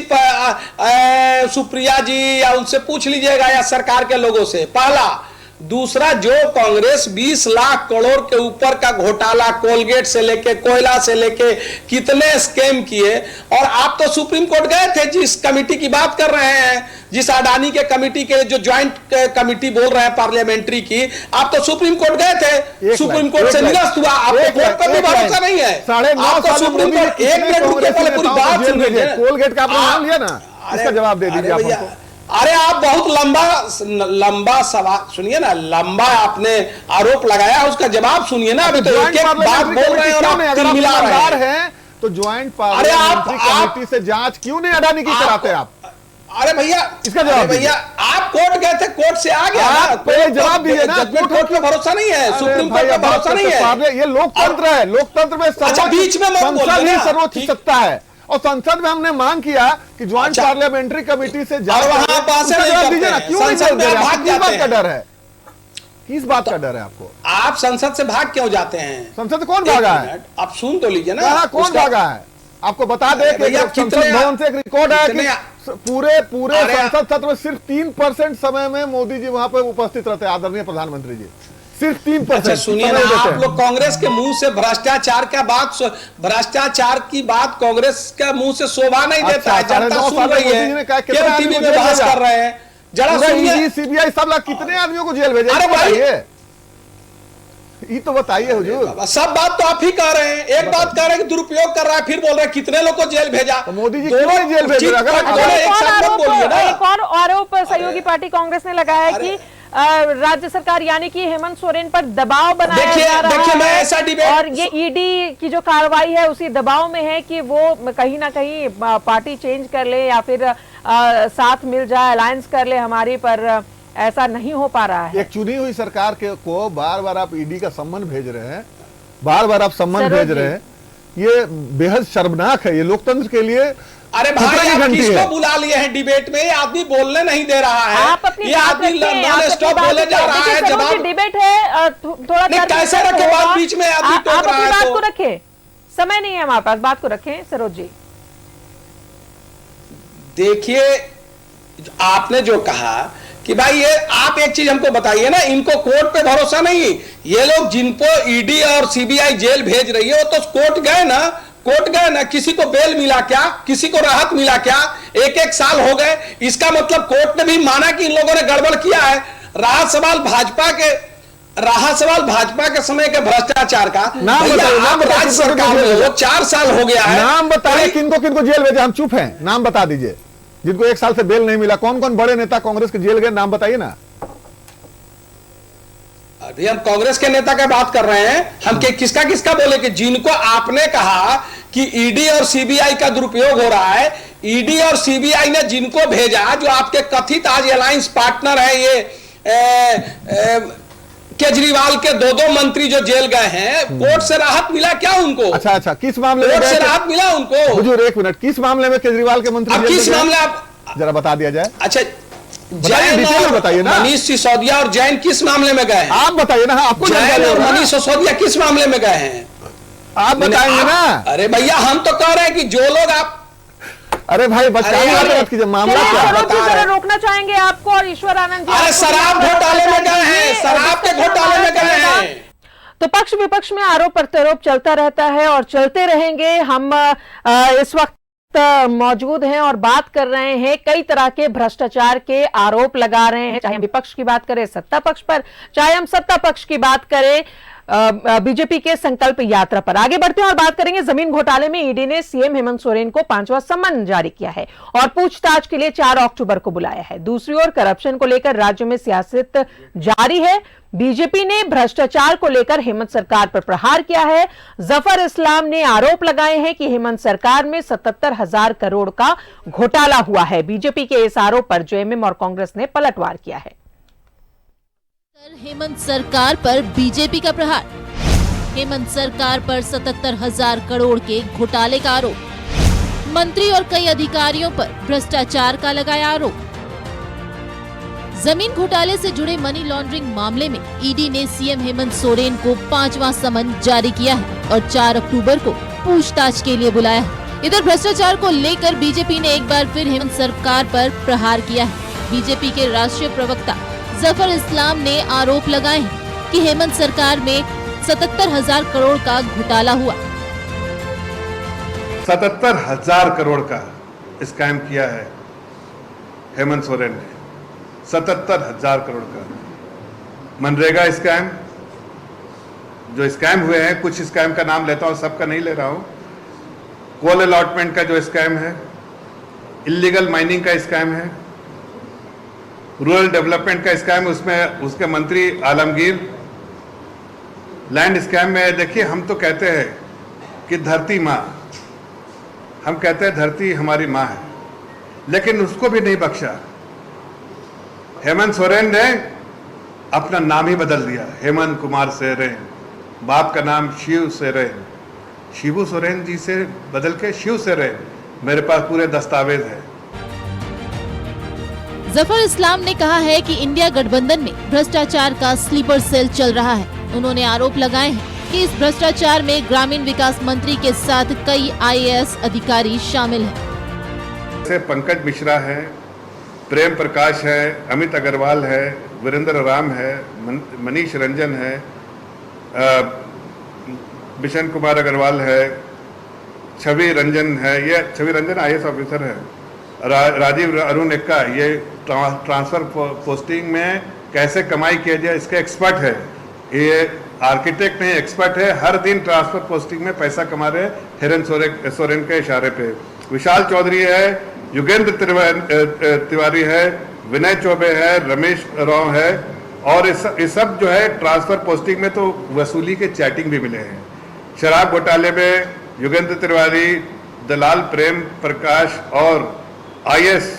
सुप्रिया जी या उनसे पूछ लीजिएगा, या सरकार के लोगों से। पहला। दूसरा, जो कांग्रेस 20 लाख करोड़ के ऊपर का घोटाला, कोलगेट से लेके, कोयला से लेके कितने स्कैम किए, और आप तो सुप्रीम कोर्ट गए थे जिस कमिटी की बात कर रहे हैं, जिस अडानी के कमिटी के जो ज्वाइंट कमिटी बोल रहे हैं पार्लियामेंट्री की, आप तो सुप्रीम कोर्ट गए थे, सुप्रीम कोर्ट से निरस्त हुआ। आपको कोर्ट पर भी भरोसा नहीं है। 9.5 आपको साल में सुप्रीम मोदी जी कोर्ट, कितने एक मिनट रुकिए, कांग्रेसी पहले पूरी नेताओं को बात जेल सुन भेजे? लीजिए। कोलगेट का आपने नाम लिया ना, इसका जवाब दे दीजिए आप भैया, हमको। अरे आप बहुत लंबा सवाल सुनिए ना, लंबा आपने आरोप लगाया, उसका जवाब सुनिए ना। अभी तो एक एक बात बोल रहे हैं और आप अगर मिला रहे हैं। हैं तो ज्वाइंट अरे आप- कमेटी से जांच क्यों नहीं अडानी की कराते आप? अरे भैया, इसका जवाब अरे भैया, आप कोर्ट गए थे, कोर्ट से आ गया ना। आप पहले जवाब दीजिए ना। कोर्ट पे भरोसा नहीं है, अरे सुप्रीम भाई, कोर्ट पे अब बात भरोसा नहीं करते है। साहब, ये लोकतंत्र है, लोकतंत्र में अच्छा, बीच में मत बोलिए संसद ही ना। सर्वोच्च ठीक। सत्ता है, और संसद में हमने मांग किया कि ज्वाइंट अच्छा। पार्लियामेंट्री कमेटी से जांच और वहां करें। आप पास उसका नहीं जवाब करते दीजिए ना, हैं। क्यों नहीं संसद में दे रहे? आप आपको भाग किस बात जाते का हैं। डर है? किस बात का डर है आपको? आप संसद से भाग क्यों जाते हैं? संसद से कौन एक भागा है? मिनट, आप सुन तो लीजिए ना। कहाँ कौन उसका- भागा है? आपको बता दे कि भैया, संसद कितने- भवन से एक रिकॉर्ड है कि कितने- पूरे अरे- संसद सत्र में सिर्फ 3% समय में मोदी जी वहां पर उपस्थित रहते हैं, आदरणीय प्रधानमंत्री जी। सिर्फ 3%। अच्छा सुनिए ना, आप लोग कांग्रेस के मुंह से भ्रष्टाचार की बात कांग्रेस के मुंह से शोभा नहीं देता है। अच्छा, जनता 9.5 सुन साल में रही मोदी जी ने कहा है, कितने केवल आदमी टीवी को में जेल बहस भेजा? कर रहे हैं। जरा सुनिए, सीबीआई सब लोग कितने आदमियों को जेल भेजे? अरे भाई- बताइए, ये तो बताइए हुजूर। सब बात तो आप ही कह रहे हैं। एक बात कह रहे हैं कि दुरुपयोग कर रहा है, फिर बोल रहे हैं कितने लोग को जेल भेजा। तो मोदी जी दोनों क्यों नहीं जेल भेज रहे? अगर चिट आप- दोनों एक साथ मत बोलिए ना। एक और आरोप सहयोगी पार्टी कांग्रेस ने लगाया है अरे- कि राज्य सरकार यानी कि हेमंत सोरेन पर दबाव बनाया देखिए- जा रहा देखिए, मैं है, ऐसा डिबेट- और ये ईडी की जो कार्रवाई है उसी दबाव में है कि वो कहीं ना कहीं पार्टी चेंज कर ले या फिर साथ मिल जाए, अलायंस कर ले हमारी, पर ऐसा नहीं हो पा रहा है। एक चुनी हुई सरकार को बार बार आप ईडी का सम्मन भेज रहे हैं, बार बार आप सम्मन सरोज भेज जी। रहे हैं, ये बेहद शर्मनाक है। ये लोकतंत्र के लिए अरे खतरे भाई, की आप घंटी किसको है। बुला लिए हैं डिबेट में? ये आदमी बोलने नहीं दे रहा है। आप अपनी ये बात आदमी रखिए, आप नॉन अपनी स्टॉप बात बोले जा रखिए। रहा देखिए, है। सरोज जी, जवाब डिबेट है, थोड़ा नहीं, तर्क कैसे वितर्क रखे बात? होगा। बीच में आदमी टोक आप रहा अपनी है बात तो। को रखें, समय नहीं है हमारे पास, बात को रखें सरोज जी। देखिए, आपने जो कहा कि भाई ये, आप एक चीज हमको बताइए ना, इनको कोर्ट पे भरोसा नहीं। ये लोग जिनको ईडी और सीबीआई जेल भेज रही है वो तो कोर्ट गए ना, किसी को बेल मिला क्या? किसी को राहत मिला क्या? 1-1 साल हो गए। इसका मतलब कोर्ट ने भी माना कि इन लोगों ने गड़बड़ किया है। रहा सवाल भाजपा के समय के भ्रष्टाचार का। नाम भैया, बताइए, नाम आप बताइए, राज्य किनको सरकार जेल में भेजा? हो, 4 साल हो गया है। नाम बताइए, भाई, किनको किनको जेल भेजे? हम चुप हैं, नाम बता दीजिए। जिनको 1 साल से बेल नहीं मिला, कौन कौन बड़े नेता कांग्रेस के जेल गए, नाम बताइए ना। अभी हम कांग्रेस के नेता का बात कर रहे हैं। हम किसका बोले कि जिनको आपने कहा कि ईडी और सीबीआई का दुरुपयोग हो रहा है, ईडी और सीबीआई ने जिनको भेजा, जो आपके कथित आज अलायंस पार्टनर है, ये केजरीवाल के 2 मंत्री जो जेल गए हैं, कोर्ट से राहत मिला क्या उनको? अच्छा, किस मामले में कोर्ट से गए थे? राहत मिला उनको? हुजूर एक मिनट, किस मामले में केजरीवाल के मंत्री अब जेल किस में गए? मामले जरा बता दिया जाए। अच्छा, बताइए, डिटेल में बताइए ना। मनीष सिसोदिया और जैन किस मामले में गए हैं? आप बताइए ना, आपको जैन जानकारी और होगा ना। मनीष सिसोदिया किस मामले में गए हैं? आप बताएंगे ना। अरे भैया, हम तो कह रहे हैं कि जो लोग आप, अरे भाई बचाने अरे, वाले मत कीजिए, मामला चलिए, क्या है? सरोज जी, बता जरा रहे। रोकना चाहेंगे आपको और ईश्वर आनंद जी। अरे आपको शराब भी घोटाले में गए हैं, ये शराब के घोटाले में गए हैं। तो पक्ष विपक्ष में आरोप प्रत्यारोप चलता रहता है और चलते रहेंगे। हम इस वक्त मौजूद हैं और बात कर रहे हैं, कई तरह के भ्रष्टाचार के आरोप लगा रहे हैं, चाहे हम विपक्ष की बात करें सत्ता पक्ष पर, चाहे हम सत्ता पक्ष की बात करें बीजेपी के संकल्प यात्रा पर। आगे बढ़ते हैं और बात करेंगे जमीन घोटाले में ईडी ने सीएम हेमंत सोरेन को 5वां सम्मन जारी किया है और पूछताछ के लिए 4 अक्टूबर को बुलाया है। दूसरी ओर करप्शन को लेकर राज्य में सियासत जारी है। बीजेपी ने भ्रष्टाचार को लेकर हेमंत सरकार पर प्रहार किया है। जफर इस्लाम ने आरोप लगाए हैं कि हेमंत सरकार में 77,000 करोड़ का घोटाला हुआ है। बीजेपी के इस आरोप पर जेएमएम और कांग्रेस ने पलटवार किया है। हेमंत सरकार पर बीजेपी का प्रहार। हेमंत सरकार पर 77,000 करोड़ के घोटाले का आरोप। मंत्री और कई अधिकारियों पर भ्रष्टाचार का लगाया आरोप। जमीन घोटाले से जुड़े मनी लॉन्ड्रिंग मामले में ईडी ने सीएम हेमंत सोरेन को 5वां समन जारी किया है और 4 अक्टूबर को पूछताछ के लिए बुलाया है। इधर भ्रष्टाचार को लेकर बीजेपी ने एक बार फिर हेमंत सरकार पर प्रहार किया है। बीजेपी के राष्ट्रीय प्रवक्ता जफर इस्लाम ने आरोप लगाए हैं कि हेमंत सरकार में 77,000 करोड़ का घोटाला हुआ। 77,000 करोड़ का स्कैम किया है हेमंत सोरेन ने। 77,000 करोड़ का मनरेगा स्कैम, जो स्कैम हुए हैं, कुछ स्कैम का नाम लेता हूं, सबका नहीं ले रहा हूं। कोल अलॉटमेंट का जो स्कैम है, इलीगल माइनिंग का स्कैम है, रूरल डेवलपमेंट का स्कैम, उसमें उसके मंत्री आलमगीर, लैंड स्कैम में। देखिए, हम तो कहते हैं कि धरती माँ, हम कहते हैं धरती हमारी माँ है, लेकिन उसको भी नहीं बख्शा। हेमंत सोरेन ने अपना नाम ही बदल दिया, हेमंत कुमार सोरेन, बाप का नाम शिव सोरेन, शिबू सोरेन जी से बदल के शिव सोरेन। मेरे पास पूरे दस्तावेज है। जफर इस्लाम ने कहा है कि इंडिया गठबंधन में भ्रष्टाचार का स्लीपर सेल चल रहा है। उन्होंने आरोप लगाए हैं कि इस भ्रष्टाचार में ग्रामीण विकास मंत्री के साथ कई आईएएस अधिकारी शामिल हैं। जैसे पंकज मिश्रा है, प्रेम प्रकाश है, अमित अग्रवाल है, वीरेंद्र राम है, मनीष रंजन है, बिशन कुमार अग्रवाल है, छवि रंजन है, ये छवि रंजन आईएएस ऑफिसर है, राजीव अरुण एक्का, ये ट्रांसफर पोस्टिंग में कैसे कमाई किया जाए इसके एक्सपर्ट है। ये आर्किटेक्ट नहीं, एक्सपर्ट है। हर दिन ट्रांसफर पोस्टिंग में पैसा कमा रहे हेमंत सोरेन के इशारे पे। विशाल चौधरी है, युगेंद्र तिवारी है, विनय चौबे है, रमेश राव है, और इस सब जो है ट्रांसफर पोस्टिंग में तो वसूली के चैटिंग भी मिले हैं। शराब घोटाले में युगेंद्र तिवारी, दलाल प्रेम प्रकाश और आईएएस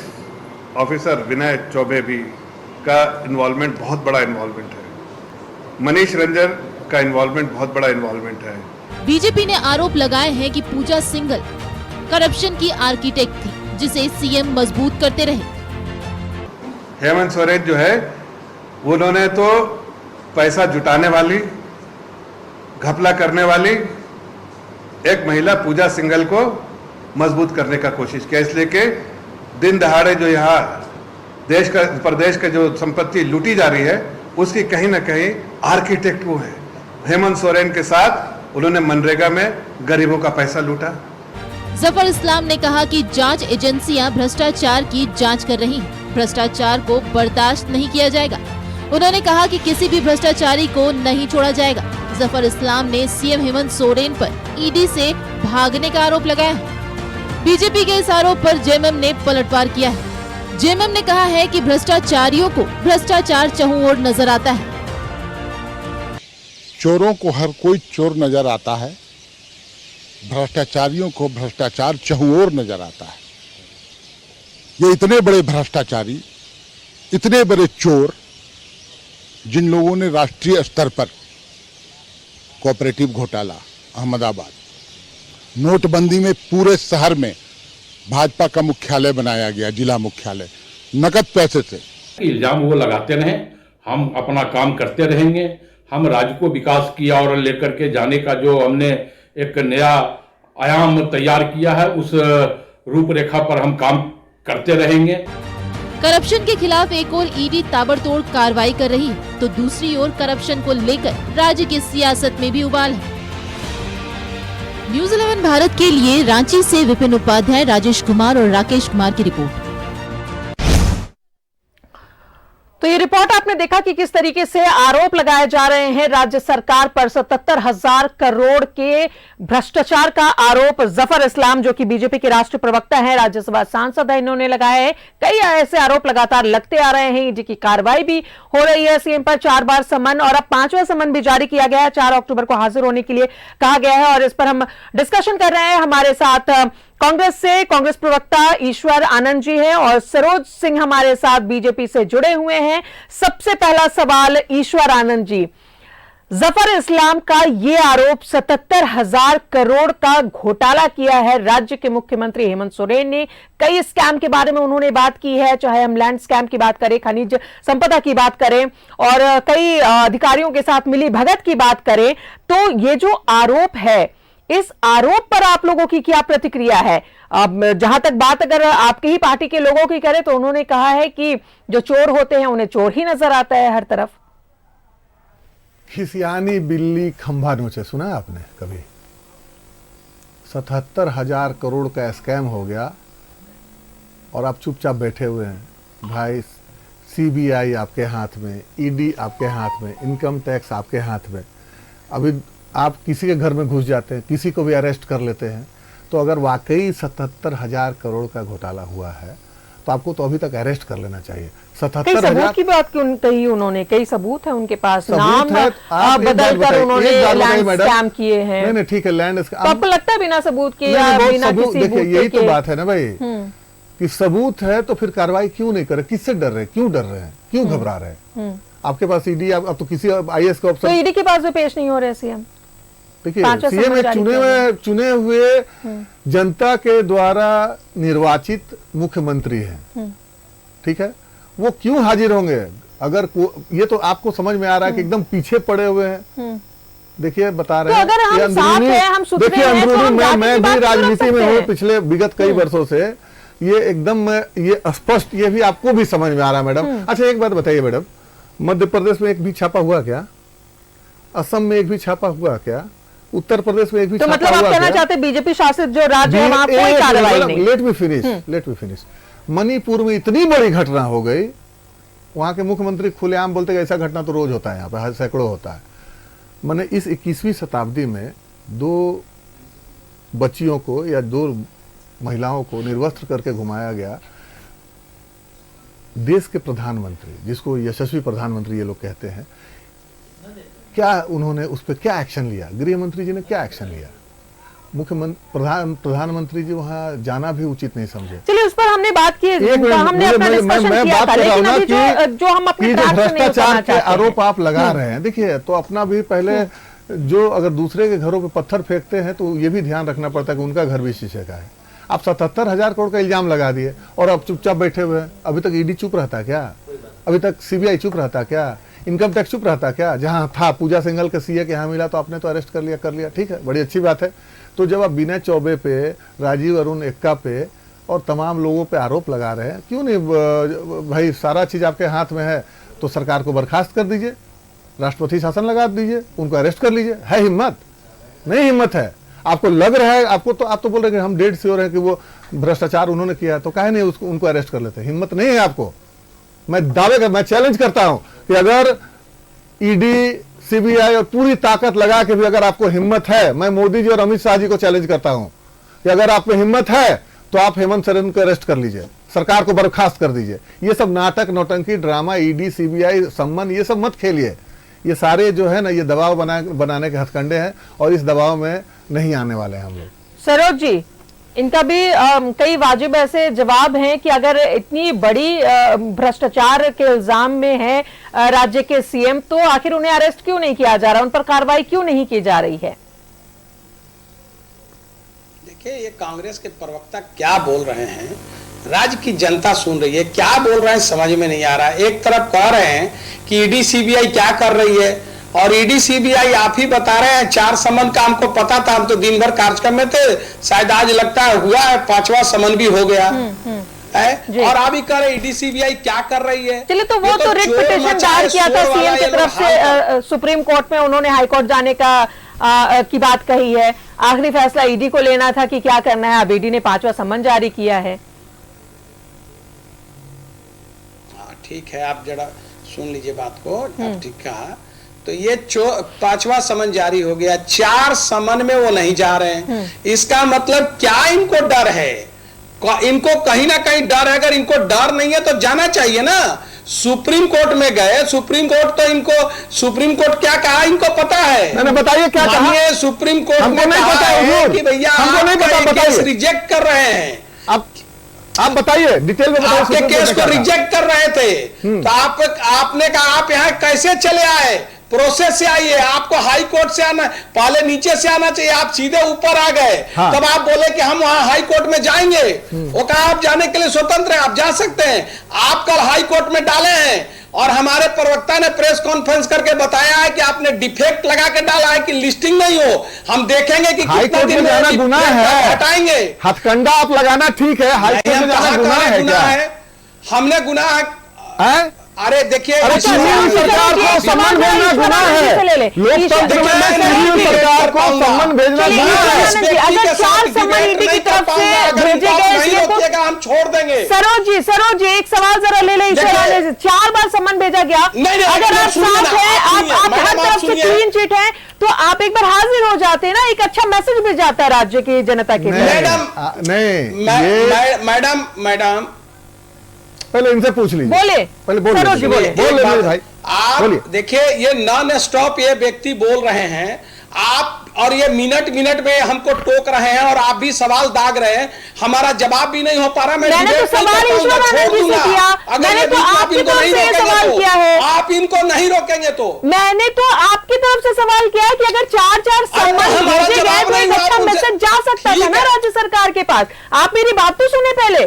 ऑफिसर विनय चौबे भी का इन्वॉल्वमेंट बहुत बड़ा इन्वॉल्वमेंट है। मनीष रंजन का इन्वॉल्वमेंट बहुत बड़ा इन्वॉल्वमेंट है। बीजेपी ने आरोप लगाए हैं कि पूजा सिंघल करप्शन की आर्किटेक्ट थी, जिसे सीएम मजबूत करते रहे। हेमंत सोरेन जो है, उन्होंने तो पैसा जुटाने वाली, घपला करने वाली एक महिला पूजा सिंघल को मजबूत करने का कोशिश किया, इसलिए कि दिन दहाड़े जो यहाँ देश का प्रदेश का जो संपत्ति लूटी जा रही है, उसकी कहीं ना कहीं आर्किटेक्ट वो है। हेमंत सोरेन के साथ उन्होंने मनरेगा में गरीबों का पैसा लूटा। जफर इस्लाम ने कहा कि जांच एजेंसियां भ्रष्टाचार की जांच कर रही हैं। भ्रष्टाचार को बर्दाश्त नहीं किया जाएगा। उन्होंने कहा कि किसी भी भ्रष्टाचारी को नहीं छोड़ा जाएगा। जफर इस्लाम ने सीएम हेमंत सोरेन पर ईडी से भागने का आरोप लगाया है। बीजेपी के इस आरोप पर जेएमएम ने पलटवार किया है। जेएमएम ने कहा है कि भ्रष्टाचारियों को भ्रष्टाचार चहुं ओर नजर आता है। चोरों को हर कोई चोर नजर आता है, भ्रष्टाचारियों को भ्रष्टाचार चहुं ओर नजर आता है। ये इतने बड़े भ्रष्टाचारी, इतने बड़े चोर, जिन लोगों ने राष्ट्रीय स्तर पर कोऑपरेटिव घोटाला, अहमदाबाद, नोटबंदी में पूरे शहर में भाजपा का मुख्यालय बनाया गया, जिला मुख्यालय, नकद पैसे से। इल्जाम वो लगाते रहें, हम अपना काम करते रहेंगे। हम राज्य को विकास की ओर लेकर के जाने का जो हमने एक नया आयाम तैयार किया है, उस रूपरेखा पर हम काम करते रहेंगे। करप्शन के खिलाफ एक ओर ईडी ताबड़तोड़ कार्रवाई कर रही है, तो दूसरी ओर करप्शन को लेकर राज्य की सियासत में भी उबाल है। न्यूज़ 11 भारत के लिए रांची से विपिन उपाध्याय, राजेश कुमार और राकेश कुमार की रिपोर्ट। तो ये रिपोर्ट आपने देखा कि किस तरीके से आरोप लगाए जा रहे हैं राज्य सरकार पर। 77,000 करोड़ के भ्रष्टाचार का आरोप जफर इस्लाम, जो कि बीजेपी के राष्ट्रीय प्रवक्ता हैं, राज्यसभा सांसद है, इन्होंने लगाया है। कई ऐसे आरोप लगातार लगते आ रहे हैं, जिनकी कार्रवाई भी हो रही है। सीएम पर 4 बार समन और अब 5वां समन भी जारी किया गया है। 4 अक्टूबर को हाजिर होने के लिए कहा गया है और इस पर हम डिस्कशन कर रहे हैं। हमारे साथ कांग्रेस से कांग्रेस प्रवक्ता ईश्वर आनंद जी हैं और सरोज सिंह हमारे साथ बीजेपी से जुड़े हुए हैं। सबसे पहला सवाल ईश्वर आनंद जी, जफर इस्लाम का ये आरोप 77,000 करोड़ का घोटाला किया है राज्य के मुख्यमंत्री हेमंत सोरेन ने। कई स्कैम के बारे में उन्होंने बात की है, चाहे हम लैंड स्कैम की बात करें, खनिज संपदा की बात करें और कई अधिकारियों के साथ मिली भगत की बात करें। तो ये जो आरोप है, इस आरोप पर आप लोगों की क्या प्रतिक्रिया है? अब जहां तक बात अगर आपकी ही पार्टी के लोगों की करें तो उन्होंने कहा है कि जो चोर होते हैं उन्हें चोर ही नजर आता है हर तरफ। खिसियानी बिल्ली खंभा नोचे, सुना है आपने कभी? 77,000 करोड़ का स्कैम हो गया और आप चुपचाप बैठे हुए हैं। भाई, सीबीआई आपके हाथ में, ईडी आपके हाथ में, इनकम टैक्स आपके हाथ में। अभी आप किसी के घर में घुस जाते हैं, किसी को भी अरेस्ट कर लेते हैं। तो अगर वाकई 77,000 करोड़ का घोटाला हुआ है तो आपको तो अभी तक अरेस्ट कर लेना चाहिए। 77,000 की बात क्यों कही उन्होंने? कई सबूत है उनके पास, नाम बदल कर उन्होंने लैंड स्कैम किए हैं। नहीं, ठीक है, लैंड स्कैम। तो आपको लगता है बिना सबूत के या बिना किसी देखिए, यही तो बात है ना भाई, कि सबूत है तो फिर कार्रवाई क्यों नहीं करे? किससे डर रहे, क्यों डर रहे हैं, क्यों घबरा रहे हैं? आपके पास ईडी, अब तो किसी IAS का ऑप्शन, तो ईडी के पास भी पेश नहीं हो रहे सीएम। देखिए, सीएम एक चुने हुए जनता के द्वारा निर्वाचित मुख्यमंत्री हैं, ठीक है? वो क्यों हाजिर होंगे? अगर ये तो आपको समझ में आ रहा है कि एकदम पीछे पड़े हुए हैं। देखिए, बता रहे हैं, देखिए अंदरूनी, मैं भी राजनीति में हूँ पिछले विगत कई वर्षों से। ये एकदम ये स्पष्ट, ये भी आपको भी समझ में आ रहा है मैडम। अच्छा, एक बात बताइए मैडम, मध्य प्रदेश में एक भी छापा हुआ क्या? असम में एक भी छापा हुआ क्या? उत्तर प्रदेश में एक भी तो छापा मतलब हुआ आप कहना क्या? चाहते बीजेपी शासित जो राज्य है वहां कोई कार्रवाई नहीं? Let me finish. मणिपुर में इतनी बड़ी घटना हो गई, वहां के मुख्यमंत्री खुलेआम बोलते हैं ऐसा घटना तो रोज होता है, यहाँ पे सैकड़ों होता है। मैंने इस 21वीं शताब्दी में 2 बच्चियों को या 2 महिलाओं को निर्वस्त्र करके घुमाया गया। देश के प्रधानमंत्री, जिसको यशस्वी प्रधानमंत्री ये लोग कहते हैं, क्या उन्होंने उस पर क्या एक्शन लिया? गृह मंत्री जी ने क्या एक्शन लिया? मुख्यमंत्री प्रधानमंत्री जी वहां जाना भी उचित नहीं समझे। चलिए, उस पर हमने बात की, हमने अपना डिस्कशन किया था, लेकिन अभी जो हम अपने भ्रष्टाचार के आरोप आप लगा रहे हैं, देखिए, तो अपना भी पहले, जो अगर दूसरे के घरों पे पत्थर फेंकते हैं तो ये भी ध्यान रखना पड़ता है कि उनका घर भी शीशे का है। आप 77,000 करोड़ का इल्जाम लगा दिए और अब चुपचाप बैठे हुए हैं। अभी तक ईडी चुप रहता क्या? अभी तक सीबीआई चुप रहता क्या? इनकम टैक्स चुप रहता क्या? जहां था पूजा सिंघल के सीए के यहाँ मिला तो आपने तो अरेस्ट कर लिया, ठीक है, बड़ी अच्छी बात है। तो जब आप विनय चौबे पे, राजीव अरुण एक्का पे और तमाम लोगों पे आरोप लगा रहे हैं, क्यों नहीं भाई? सारा चीज आपके हाथ में है तो सरकार को बर्खास्त कर दीजिए, राष्ट्रपति शासन लगा दीजिए, उनको अरेस्ट कर लीजिए। है हिम्मत? नहीं हिम्मत है? आपको लग रहा है, आपको तो आप तो बोल रहे हैं कि हम 1.5 श्योर है कि वो भ्रष्टाचार उन्होंने किया, तो काहे नहीं उनको अरेस्ट कर लेते? हिम्मत नहीं है आपको? मैं चैलेंज करता हूं कि अगर ईडी, सीबीआई और पूरी ताकत लगा के भी अगर आपको हिम्मत है, मैं मोदी जी और अमित शाह जी को चैलेंज करता हूं कि अगर आप में हिम्मत है तो आप हेमंत सोरेन को अरेस्ट कर लीजिए, सरकार को बर्खास्त कर दीजिए। ये सब नाटक, नौटंकी, ड्रामा, ईडी, सीबीआई, सम्मन, ये सब मत खेलिए। ये सारे जो है ना, ये दबाव बनाने के हथकंडे हैं और इस दबाव में नहीं आने वाले हैं हम लोग। सरोज जी, इनका भी कई वाजिब ऐसे जवाब हैं कि अगर इतनी बड़ी भ्रष्टाचार के इल्जाम में है राज्य के सीएम, तो आखिर उन्हें अरेस्ट क्यों नहीं किया जा रहा, उन पर कार्रवाई क्यों नहीं की जा रही है? देखिए, ये कांग्रेस के प्रवक्ता क्या बोल रहे हैं, राज्य की जनता सुन रही है, क्या बोल रहे हैं समझ में नहीं आ रहा है। एक तरफ कह रहे हैं कि ईडी सीबीआई क्या कर रही है, और ईडी सीबीआई आप ही बता रहे हैं 4 समन का हमको पता था, हम तो दिन भर कार्यक्रम में थे, शायद आज लगता है हुआ है 5वां समन भी हो गया है, और अभी कह रहे ईडी सीबीआई क्या कर रही है। चलिए, तो वो तो रिट पिटीशन दायर किया था सीएम की तरफ से सुप्रीम कोर्ट में, उन्होंने हाई कोर्ट जाने की बात कही है। आखिरी फैसला ईडी को लेना था कि क्या करना है, अब ईडी ने 5वां समन जारी किया है। ठीक है, आप जरा सुन लीजिए बात को, आप ठीक कहा। तो ये 5वां समन जारी हो गया, 4 समन में वो नहीं जा रहे हैं। इसका मतलब क्या इनको डर है? इनको कहीं ना कहीं डर है। अगर इनको डर नहीं है तो जाना चाहिए ना। सुप्रीम कोर्ट में गए, सुप्रीम कोर्ट तो इनको, सुप्रीम कोर्ट क्या कहा इनको पता है। नहीं, बताइए क्या कहा। सुप्रीम कोर्ट हमको ने नहीं कहा पता है कि भैया आप केस रिजेक्ट कर रहे हैं। आप बताइए, डिटेल में बताइए। आपके केस को रिजेक्ट कर रहे थे, तो आपने कहा आप यहाँ कैसे चले आए, प्रोसेस से आइए, आपको हाई कोर्ट से आना, पहले नीचे से आना चाहिए, आप सीधे ऊपर आ गए। हाँ। तब आप बोले कि हम वहां हाई कोर्ट में जाएंगे। वो कहा आप जाने के लिए स्वतंत्र हैं, आप जा सकते हैं। आप कल हाई कोर्ट में डाले हैं, और हमारे प्रवक्ता ने प्रेस कॉन्फ्रेंस करके बताया है कि आपने डिफेक्ट लगा के डाला है कि लिस्टिंग नहीं हो। हम देखेंगे कि कितना दिन में जाना गुनाह है, हटाएंगे। हथकंडा आप लगाना ठीक है, हाई कोर्ट में जाना गुनाह है क्या? हमने गुनाह है? अरे देखिए, सरकार को सम्मान भेजना गुनाह है। लोकतंत्र में सरकार को सम्मान भेजना गुनाह है। अगर 4 सम्मान ईडी की तरफ से भेजे गए, हम छोड़ देंगे। सरोज जी एक सवाल जरा ले ले। 4 बार सम्मान भेजा गया, अगर आप साथ हैं, आप हर तरफ से क्लीन चिट है, तो आप एक बार हाजिर हो जाते हैं ना, एक अच्छा मैसेज भी जाता है राज्य की जनता के लिए। मैडम पहले इनसे पूछ लीजिए। बोले, पहले बोले भाई। आप देखिए, ये नॉन स्टॉप ये व्यक्ति बोल रहे हैं, आप और ये मिनट में हमको टोक रहे हैं, और आप भी सवाल दाग रहे हैं, हमारा जवाब भी नहीं हो पा रहा। मैंने तो सवाल ईश्वर आनंद जी से किया, मैंने तो आपकी तरफ से सवाल किया है। आप इनको नहीं रोकेंगे तो मैंने तो आपकी तरफ से सवाल किया है कि अगर 4 सम्मान भेजे गए तो एक अच्छा मैसेज जा सकता था ना राज्य सरकार के पास। आप मेरी बात तो सुने पहले।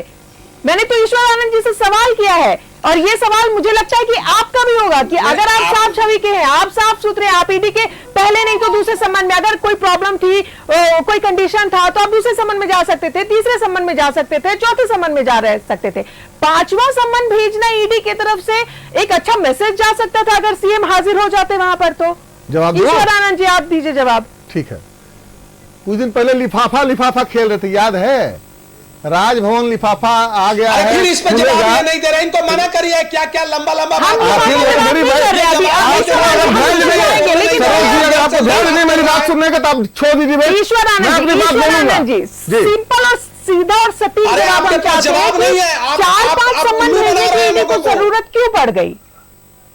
मैंने तो ईश्वर आनंद जी से सवाल किया है, और ये सवाल मुझे लगता है कि आपका भी होगा कि अगर आप साफ छवि के हैं, आप साफ सुथरे, आप ईडी के पहले नहीं तो दूसरे सम्मान में, अगर कोई प्रॉब्लम थी, कोई कंडीशन था, तो आप दूसरे सम्मान में जा सकते थे, तीसरे सम्मान में जा सकते थे, चौथे सम्मान में जा सकते थे। 5वां सम्मान भेजना ईडी की तरफ से एक अच्छा मैसेज जा सकता था अगर सीएम हाजिर हो जाते वहां पर। तो जवाब ईश्वर आनंद जी आप दीजिए जवाब। ठीक है। कुछ दिन पहले लिफाफा खेल रहे थे, याद है? राजभवन लिफाफा आ गया है, फिर इस पर जवाब नहीं दे रहे, इनको मना करिए। क्या क्या लंबा मेरी बात सुनने का, तब छोड़ दीजिए। ईश्वर आनंद जी सिंपल और सीधा और सटीक जवाब नहीं है। 4-5 सम्मान भेजने की ईडी को जरूरत क्यों पड़ गई?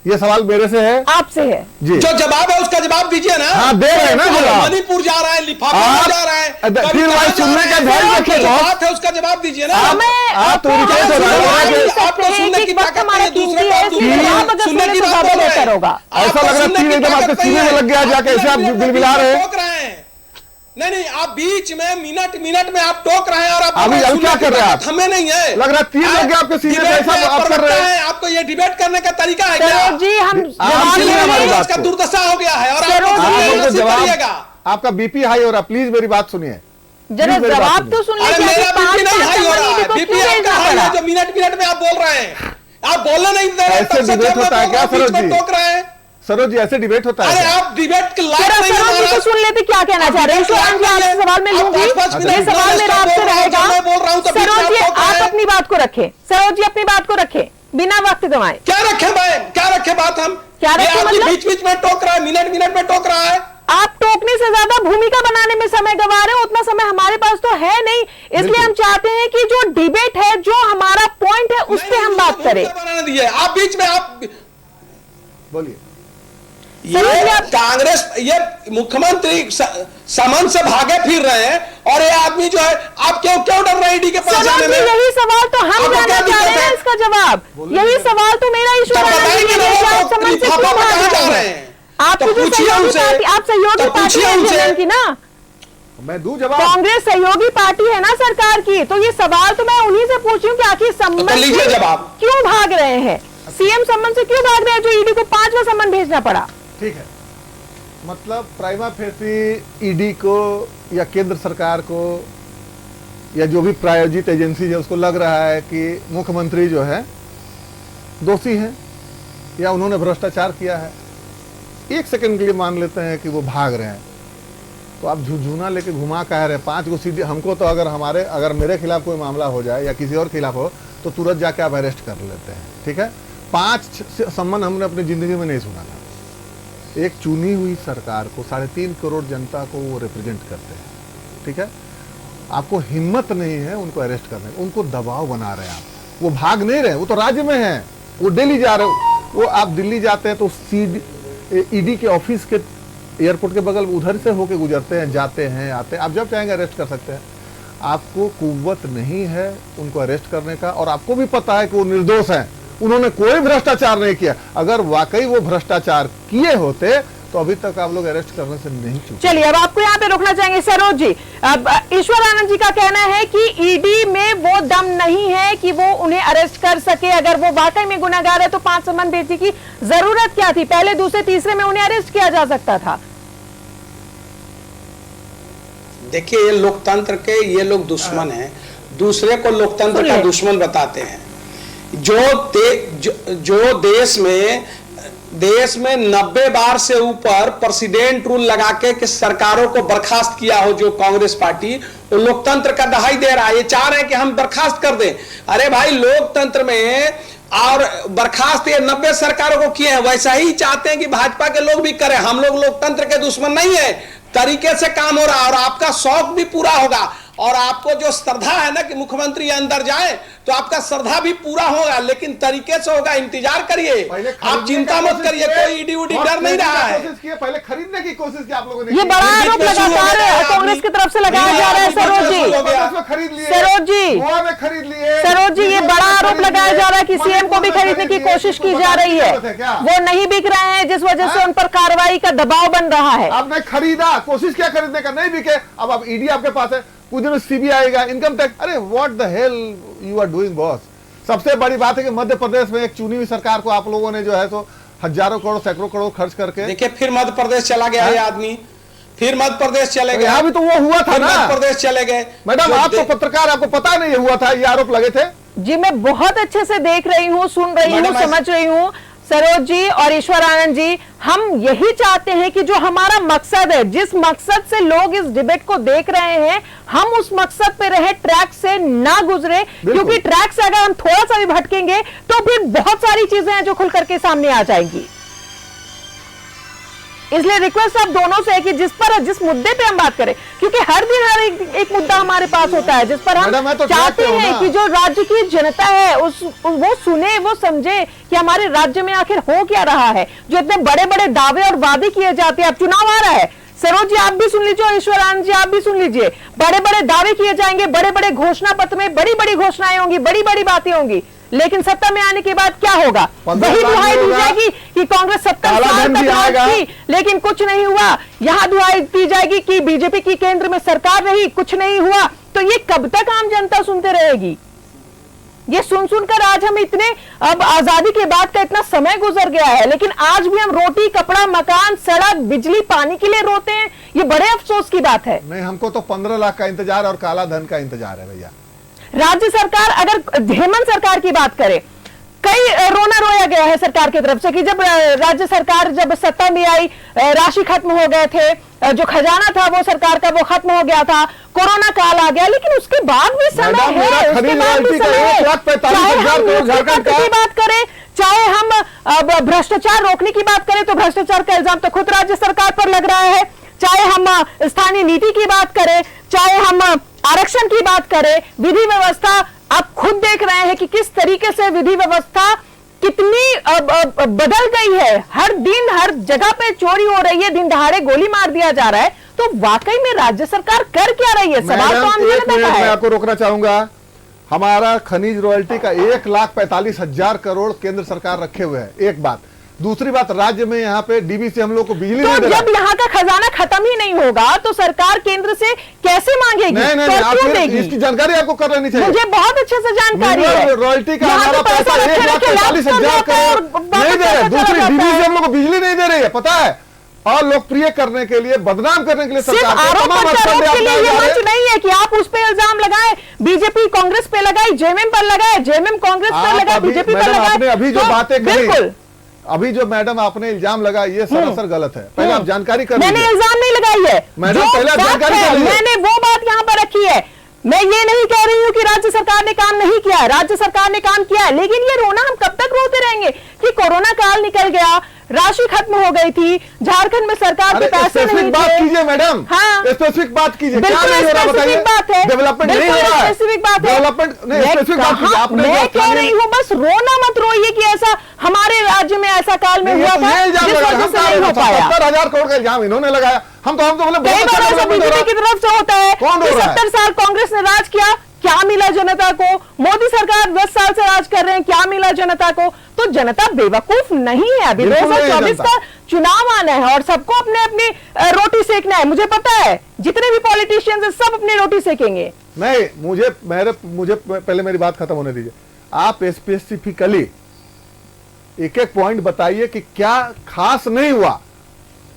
ये सवाल मेरे से है, आपसे है जी। जो जवाब है उसका जवाब दीजिए ना। हाँ, दे रहे हैं ना जवाब। मणिपुर जा रहा है, लिफाफा जा रहा है, फिर भाई सुनने का ध्यान रखिए, बात है उसका जवाब दीजिए ना। आप आपको सुनने की ताकत नहीं है, दूसरे को सुनने की बात बेहतर होगा। ऐसा लग रहा है तीन एकदम आपके सीने में लग गया, जाके ऐसे आप बिलबिला रहे हैं। नहीं, आप बीच में मिनट में आप टोक रहे हैं, और आप अभी क्या कर रहे हैं? हमें नहीं है, लग रहा है तीन लग गया आपके सीने में, ऐसा आप कर रहे हैं। आपको ये डिबेट करने का तरीका है क्या? जी हम इसका दुर्दशा हो गया है, और जवाब आपका बीपी हाई हो रहा, प्लीज मेरी बात सुनिए। जरा जवाब तो सुन लीजिए। मेरा बीपी नहीं हाई हो रहा है, बीपी आपका हाई है जो मिनट में आप बोल रहे हैं। आप बोलने नहीं दे रहे, ऐसे डिबेट होता है क्या सरोज जी? टोक रहे हैं सरोज जी, ऐसे डिबेट होता है? अरे आप डिबेट के लायक नहीं है। सरोज जी को सुन लेते, क्या कहना चाह रहे हैं? आपसे सवाल मैं लूंगी, ये सवाल मेरा आपसे रहेगा। सरोज जी आप अपनी बात को रखें, सरोज जी अपनी बात को रखें, बिना वक्त गंवाए। क्या रखे बात? हम क्या रखे मतलब? बीच में टोक रहा है, मिनट में टोक रहा है। आप टोकने से ज्यादा भूमिका बनाने में समय गंवा रहे हो, उतना समय हमारे पास तो है नहीं। इसलिए हम चाहते हैं कि जो डिबेट है, जो हमारा पॉइंट है, उस पर हम बात करें। आप बीच में आप बोलिए। ये कांग्रेस, ये मुख्यमंत्री समन से भागे फिर रहे हैं, और ये आदमी जो है, आप क्यों डर रहे हैं ईडी के पास जाने में? यही सवाल तो हम जानना चाह रहे हैं, इसका जवाब यही सवाल तो मेरा ईश्वर आप सहयोगी पार्टी, आप सहयोगी पार्टी की ना। मैं दूं जवाब। कांग्रेस सहयोगी पार्टी है ना सरकार की, तो ये सवाल तो मैं उन्हीं से पूछ रही हूँ कि आखिर सम्मन तो लीजिए जवाब। क्यों भाग रहे हैं, सीएम सम्मन से क्यों भाग रहे हैं, जो ईडी को 5वां सम्मन भेजना पड़ा। ठीक है, मतलब प्राइमा फेसी ईडी को या केंद्र सरकार को या जो भी प्रायोजित एजेंसी है उसको लग रहा है कि मुख्यमंत्री जो है दोषी हैं या उन्होंने भ्रष्टाचार किया है। एक सेकंड के लिए मान लेते हैं कि वो भाग रहे हैं, तो आप झुनझुना लेके घुमा कह रहे हैं 5 गो सीधी। हमको तो अगर मेरे खिलाफ कोई मामला हो जाए या किसी और खिलाफ हो तो तुरंत जाके आप अरेस्ट कर लेते हैं। ठीक है, 5 सम्मन हमने अपनी जिंदगी में नहीं सुना था। एक चुनी हुई सरकार को 3.5 करोड़ जनता को वो रिप्रेजेंट करते हैं। ठीक है, आपको हिम्मत नहीं है उनको अरेस्ट करने, उनको दबाव बना रहे हैं आप। वो भाग नहीं रहे, वो तो राज्य में हैं, वो दिल्ली जा रहे हो। वो आप दिल्ली जाते हैं तो ईडी के ऑफिस के एयरपोर्ट के बगल उधर से होके गुजरते हैं, जाते हैं, आते हैं। आप जब चाहेंगे अरेस्ट कर सकते हैं। आपको कुव्वत नहीं है उनको अरेस्ट करने का, और आपको भी पता है कि वो निर्दोष हैं, उन्होंने कोई भ्रष्टाचार नहीं किया। अगर वाकई वो भ्रष्टाचार किए होते तो अभी तक आप लोग अरेस्ट करने से नहीं चूके। चलिए, अब आपको यहाँ पे रोकना चाहेंगे सरोज जी। अब ईश्वर आनंद जी का कहना है कि ईडी में वो दम नहीं है कि वो उन्हें अरेस्ट कर सके। अगर वो वाकई में गुनहगार है तो 5 सम्मन भेजने की जरूरत क्या थी, पहले दूसरे तीसरे में उन्हें अरेस्ट किया जा सकता था। देखिए, ये लोकतंत्र के ये लोग दुश्मन हैं, दूसरे को लोकतंत्र का दुश्मन बताते हैं। जो देश में 90 बार से ऊपर प्रेसिडेंट रूल लगा के सरकारों को बर्खास्त किया हो जो कांग्रेस पार्टी, वो लोकतंत्र का दहाई दे रहा है। ये चाह रहे हैं कि हम बर्खास्त कर दें। अरे भाई, लोकतंत्र में और बर्खास्त ये 90 सरकारों को किए हैं, वैसा ही चाहते हैं कि भाजपा के लोग भी करें। हम लोग लोकतंत्र के दुश्मन नहीं है, तरीके से काम हो रहा है और आपका शौक भी पूरा होगा। और आपको जो श्रद्धा है ना कि मुख्यमंत्री अंदर जाए, तो आपका श्रद्धा भी पूरा होगा, लेकिन तरीके से होगा। इंतजार करिए, आप चिंता मत करिए, कोई ईडी उडी डर नहीं रहा है। पहले खरीदने की कोशिश की आप लोगों ने। ये बड़ा आरोप लगातार कांग्रेस की तरफ से लगाया जा रहा है सरोज जी। खरीद लिए, सरोज जी, गोवा में खरीद लिए। सरोज जी, ये बड़ा आरोप लगाया जा रहा है कि सीएम को भी खरीदने की कोशिश की जा रही है, वो नहीं बिक रहे हैं, जिस वजह से उन पर कार्रवाई का दबाव बन रहा है। आपने खरीदा, कोशिश क्या खरीदने का, नहीं बिके। अब ईडी आपके पास है, कुछ दिनों सीबीआई आएगा, इनकम टैक्स। अरे what the hell you are doing boss. सबसे बड़ी बात है कि मध्य प्रदेश में एक चुनी हुई सरकार को आप लोगों ने जो है तो हजारों करोड़ सैकड़ों करोड़ खर्च करके। देखिए, फिर मध्य प्रदेश चला गया ये आदमी, फिर मध्य प्रदेश चले गए। यहाँ भी तो वो हुआ था ना, मध्य प्रदेश चले गए। मैडम, आप तो पत्रकार, आपको पता नहीं हुआ था, ये आरोप लगे थे। जी, मैं बहुत अच्छे से देख रही हूँ, सुन रही हूँ, समझ रही हूँ सरोज जी और ईश्वर आनंद जी। हम यही चाहते हैं कि जो हमारा मकसद है, जिस मकसद से लोग इस डिबेट को देख रहे हैं, हम उस मकसद पे रहे, ट्रैक से ना गुजरे। क्योंकि ट्रैक से अगर हम थोड़ा सा भी भटकेंगे तो फिर बहुत सारी चीजें हैं जो खुल करके सामने आ जाएंगी। इसलिए रिक्वेस्ट आप दोनों से है कि जिस मुद्दे पे हम बात करें, क्योंकि हर दिन एक मुद्दा हमारे पास होता है जिस पर हम चाहते हैं कि जो राज्य की जनता है वो सुने, वो समझे कि हमारे राज्य में आखिर हो क्या रहा है। जो इतने बड़े बड़े दावे और वादे किए जाते हैं, अब चुनाव आ रहा है, सरोज जी आप भी सुन लीजिए और ईश्वर आनंद जी आप भी सुन लीजिए। बड़े बड़े दावे किए जाएंगे, बड़े बड़े घोषणा पत्र में बड़ी बड़ी घोषणाएं होंगी, बड़ी बड़ी बातें होंगी, लेकिन सत्ता में आने के बाद क्या होगा? वही दुहाई दी जाएगी कि कांग्रेस 70 साल तक राज की, लेकिन कुछ नहीं हुआ। यहाँ दुहाई दी जाएगी कि बीजेपी की केंद्र में सरकार रही, कुछ नहीं हुआ। तो ये कब तक आम जनता सुनते रहेगी? ये सुन सुनकर आज हम इतने, अब आजादी के बाद का इतना समय गुजर गया है, लेकिन आज भी हम रोटी, कपड़ा, मकान, सड़क, बिजली, पानी के लिए रोते हैं। ये बड़े अफसोस की बात है। नहीं, हमको तो 15 लाख का इंतजार और काला धन का इंतजार है भैया। राज्य सरकार, अगर हेमंत सरकार की बात करें, कई रोना रोया गया है सरकार की तरफ से कि जब राज्य सरकार जब सत्ता में आई, राशि खत्म हो गए थे, जो खजाना था वो सरकार का वो खत्म हो गया था, कोरोना काल आ गया, लेकिन उसके बाद भी समय है, उसके बाद भी समय है। चाहे हम की बात करें, चाहे हम भ्रष्टाचार रोकने की बात करें, तो भ्रष्टाचार का इल्जाम तो खुद राज्य सरकार पर लग रहा है। चाहे हम स्थानीय नीति की बात करें, चाहे हम आरक्षण की बात करें, विधि व्यवस्था, आप खुद देख रहे हैं कि किस तरीके से विधि व्यवस्था कितनी बदल गई है। हर दिन हर जगह पे चोरी हो रही है, दिन दहाड़े गोली मार दिया जा रहा है। तो वाकई में राज्य सरकार कर क्या रही है? सवाल तो आम जनता का है। मैं आपको रोकना चाहूंगा। हमारा खनिज रॉयल्टी का 1,45,000 करोड़ केंद्र सरकार रखे हुए है। एक बात, दूसरी बात, राज्य में यहाँ पे डीबी से हम लोग को बिजली नहीं तो दे रहा जब यहाँ का खजाना खत्म ही नहीं होगा तो सरकार केंद्र से कैसे मांगेगी? नहीं नहीं, तो आप क्यों फिर देगी? इसकी जानकारी आपको कर लेनी चाहिए। मुझे बहुत अच्छे से जानकारी है। रॉयल्टी का यहाँ हमारा तो पैसा रखे 1,45,000 करोड़ नहीं दे रहे। दूसरी जाता डीबी है। से हम लोग को बिजली नहीं दे रही है, पता है। और लोकप्रिय करने के लिए, बदनाम करने के लिए सिर्फ सरकार आरोप तमाम प्रत्यारोप अटकलें के लिए ये आप मंच नहीं है कि आप उस पे इल्जाम लगाए, बीजेपी कांग्रेस पे लगाए, जेएमएम पर लगाए, जेएमएम कांग्रेस पर आप लगाए, अभी- बीजेपी पर मैडम, आपने लगाए। अभी जो तो बातें कही, बिल्कुल अभी जो मैडम आपने इल्जाम लगा, ये सरासर गलत है। पहले आप जानकारी कर मैंने लीजिए। इल्जाम नहीं लगाई है। मैडम, जो पहले आप बात जानकारी है, कर लीजिए। मैंने वो बात यहाँ पर रखी है। मैं ये नहीं कह रही हूँ कि राज्य सरकार ने काम नहीं किया है, राज्य सरकार ने काम किया है, लेकिन ये रोना हम कब तक रोते रहेंगे कि कोरोना काल निकल गया, राशि खत्म हो गई थी, झारखंड में सरकार के पैसे नहीं स्पेसिफिक बात थे। कीजिए मैडम, हाँ। स्पेसिफिक बात कीजिए। क्या बिल्कुल नहीं हो रहा बताइए? स्पेसिफिक बात है, डेवलपमेंट नहीं हो बिल्कुल रहा है। स्पेसिफिक बात है। डेवलपमेंट नहीं, मैं स्पेसिफिक बात कीजिए। कहा- आपने मैं जो कह स्थानीय- रही हूँ, बस रोना मत रोइए कि ऐसा हमारे राज्य में ऐसा काल में हुआ था ये इल्जाम जिस लगा, वजह हम से नहीं हो पाया। 70,000 करोड़ का इल्जाम इन्होंने लगाया। हम तो बोले कई बार ऐसा बीजेपी की तरफ से होता है कौन कि रो रहा है? 70 साल कांग्रेस ने राज किया, क्या मिला जनता को? मोदी सरकार 10 साल से राज कर रहे हैं, क्या मिला जनता को? तो जनता बेवकूफ नहीं है। अभी बिल्कुल नहीं है 2024 जनता। का चुनाव आना है और सबको अपने अपनी रोटी सेकना है। मुझे पता है जितने भी पॉलिटिशियंस हैं सब अपनी रोटी सेकेंगे। नहीं, मुझे पहले मेरी बात खत्म होने दीजिए। आप स्पेसिफिकली एक एक पॉइंट बताइए कि क्या खास नहीं हुआ,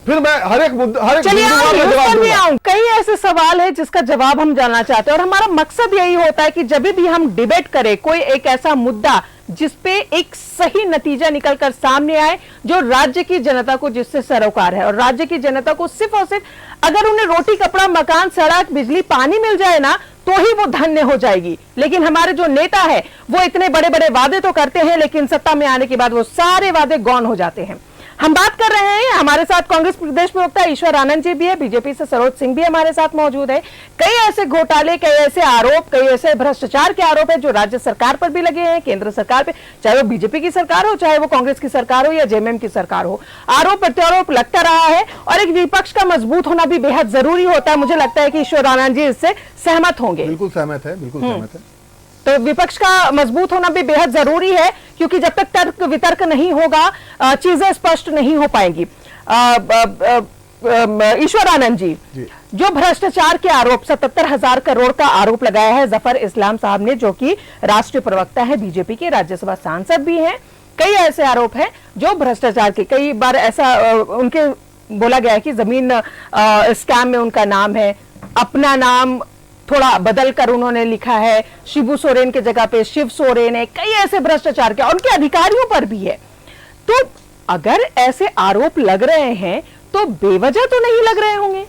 फिर मैं हर एक चलिए बिंदुवार आऊंगी, में उस जवाब पर भी दूंगा। आऊं। कई ऐसे सवाल है जिसका जवाब हम जानना चाहते हैं और हमारा मकसद यही होता है कि जब भी हम डिबेट करें कोई एक ऐसा मुद्दा जिसपे एक सही नतीजा निकलकर सामने आए जो राज्य की जनता को जिससे सरोकार है, और राज्य की जनता को सिर्फ और सिर्फ अगर उन्हें रोटी कपड़ा मकान सड़क बिजली पानी मिल जाए ना तो ही वो धन्य हो जाएगी। लेकिन हमारे जो नेता है वो इतने बड़े बड़े वादे तो करते हैं लेकिन सत्ता में आने के बाद वो सारे वादे गौन हो जाते हैं। हम बात कर रहे हैं, हमारे साथ कांग्रेस प्रदेश प्रवक्ता ईश्वर आनंद जी भी है, बीजेपी से सरोज सिंह भी हमारे साथ मौजूद है। कई ऐसे घोटाले, कई ऐसे आरोप, कई ऐसे भ्रष्टाचार के आरोप है जो राज्य सरकार पर भी लगे हैं, केंद्र सरकार पे, चाहे वो बीजेपी की सरकार हो, चाहे वो कांग्रेस की सरकार हो या जेएमएम की सरकार हो। आरोप प्रत्यारोप लगता रहा है और एक विपक्ष का मजबूत होना भी बेहद जरूरी होता है। मुझे लगता है कि ईश्वर आनंद जी इससे सहमत होंगे। बिल्कुल सहमत है, बिल्कुल सहमत है। तो विपक्ष का मजबूत होना भी बेहद जरूरी है क्योंकि जब तक तर्क वितर्क नहीं होगा चीजें स्पष्ट नहीं हो पाएंगी। ईश्वर आनंद जी, जो भ्रष्टाचार के आरोप 77,000 करोड़ का आरोप लगाया है जफर इस्लाम साहब ने, जो कि राष्ट्रीय प्रवक्ता है बीजेपी के, राज्यसभा सांसद भी हैं, कई ऐसे आरोप हैं जो भ्रष्टाचार के, कई बार ऐसा उनके बोला गया है कि जमीन स्कैम में उनका नाम है, अपना नाम थोड़ा बदल कर उन्होंने लिखा है, शिबू सोरेन के जगह पे शिव सोरेन है, कई ऐसे भ्रष्टाचार के, उनके अधिकारियों पर भी है। तो अगर ऐसे आरोप लग रहे हैं तो बेवजह तो नहीं लग रहे होंगे।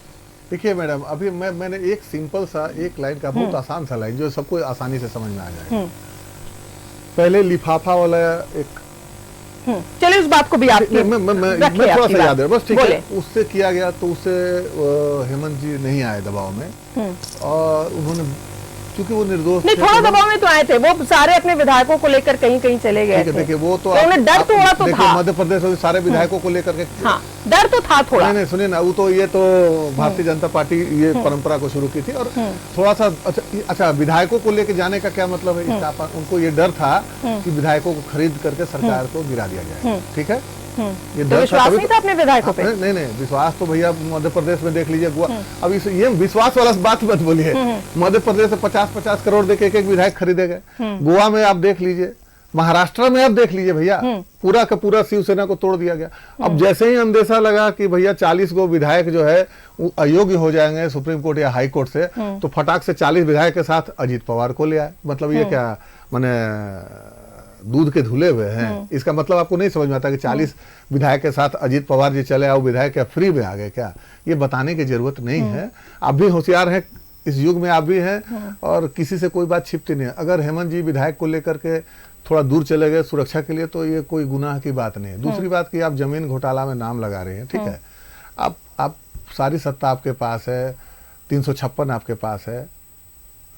देखिए मैडम, अभी मैंने एक सिंपल सा एक लाइन का, बहुत आसान सा लाइन जो सबको आसानी से समझ में आ जाए। पहले लिफाफा वाला एक, चलिए उस बात को भी आप मैं थोड़ा सा याद है, बस ठीक है, उससे किया गया तो उससे हेमंत जी नहीं आए दबाव में और उन्होंने, क्योंकि वो निर्दोष नहीं, थोड़ा दबाव में तो आए थे, वो सारे अपने विधायकों को लेकर कहीं कहीं चले गए थे। देखिए वो तो उन्हें डर थोड़ा तो था, मध्य प्रदेश में सारे विधायकों को लेकर के, हाँ डर तो था थोड़ा। नहीं सुनिए ना, वो तो ये तो भारतीय जनता पार्टी ये परंपरा को शुरू की थी और थोड़ा सा अच्छा विधायकों को लेकर जाने का क्या मतलब है, उनको ये डर था कि विधायकों को खरीद करके सरकार को गिरा दिया जाए। ठीक है, ये तो विश्वास नहीं था अपने विधायकों पे। नहीं विश्वास तो भैया मध्य प्रदेश में देख लीजिए, गोवा, अब ये विश्वास वाला बात मत बोलिए। मध्य प्रदेश से 50-50 करोड़ देके एक विधायक खरीदे गए। गोवा में आप देख लीजिए, महाराष्ट्र में आप देख लीजिए भैया, पूरा का पूरा शिवसेना को तोड़ दिया गया। अब जैसे ही अंदेशा लगा कि भैया 40 गो विधायक जो है अयोग्य हो जाएंगे सुप्रीम कोर्ट या हाई कोर्ट से, तो फटाक से 40 विधायक के साथ अजीत पवार को ले आए। मतलब ये क्या माने दूध के धुले हुए हैं, इसका मतलब आपको नहीं समझ में आता कि 40 विधायक के साथ अजीत पवार जी चले आओ, विधायक क्या फ्री में आ गए क्या? ये बताने की जरूरत नहीं है। आप भी होशियार हैं, इस युग में आप भी हैं और किसी से कोई बात छिपती नहीं है। अगर हेमंत जी विधायक को लेकर के थोड़ा दूर चले गए सुरक्षा के लिए तो ये कोई गुनाह की बात नहीं है। दूसरी बात कि आप जमीन घोटाला में नाम लगा रहे हैं, ठीक है, आप सारी सत्ता आपके पास है, 356 आपके पास है,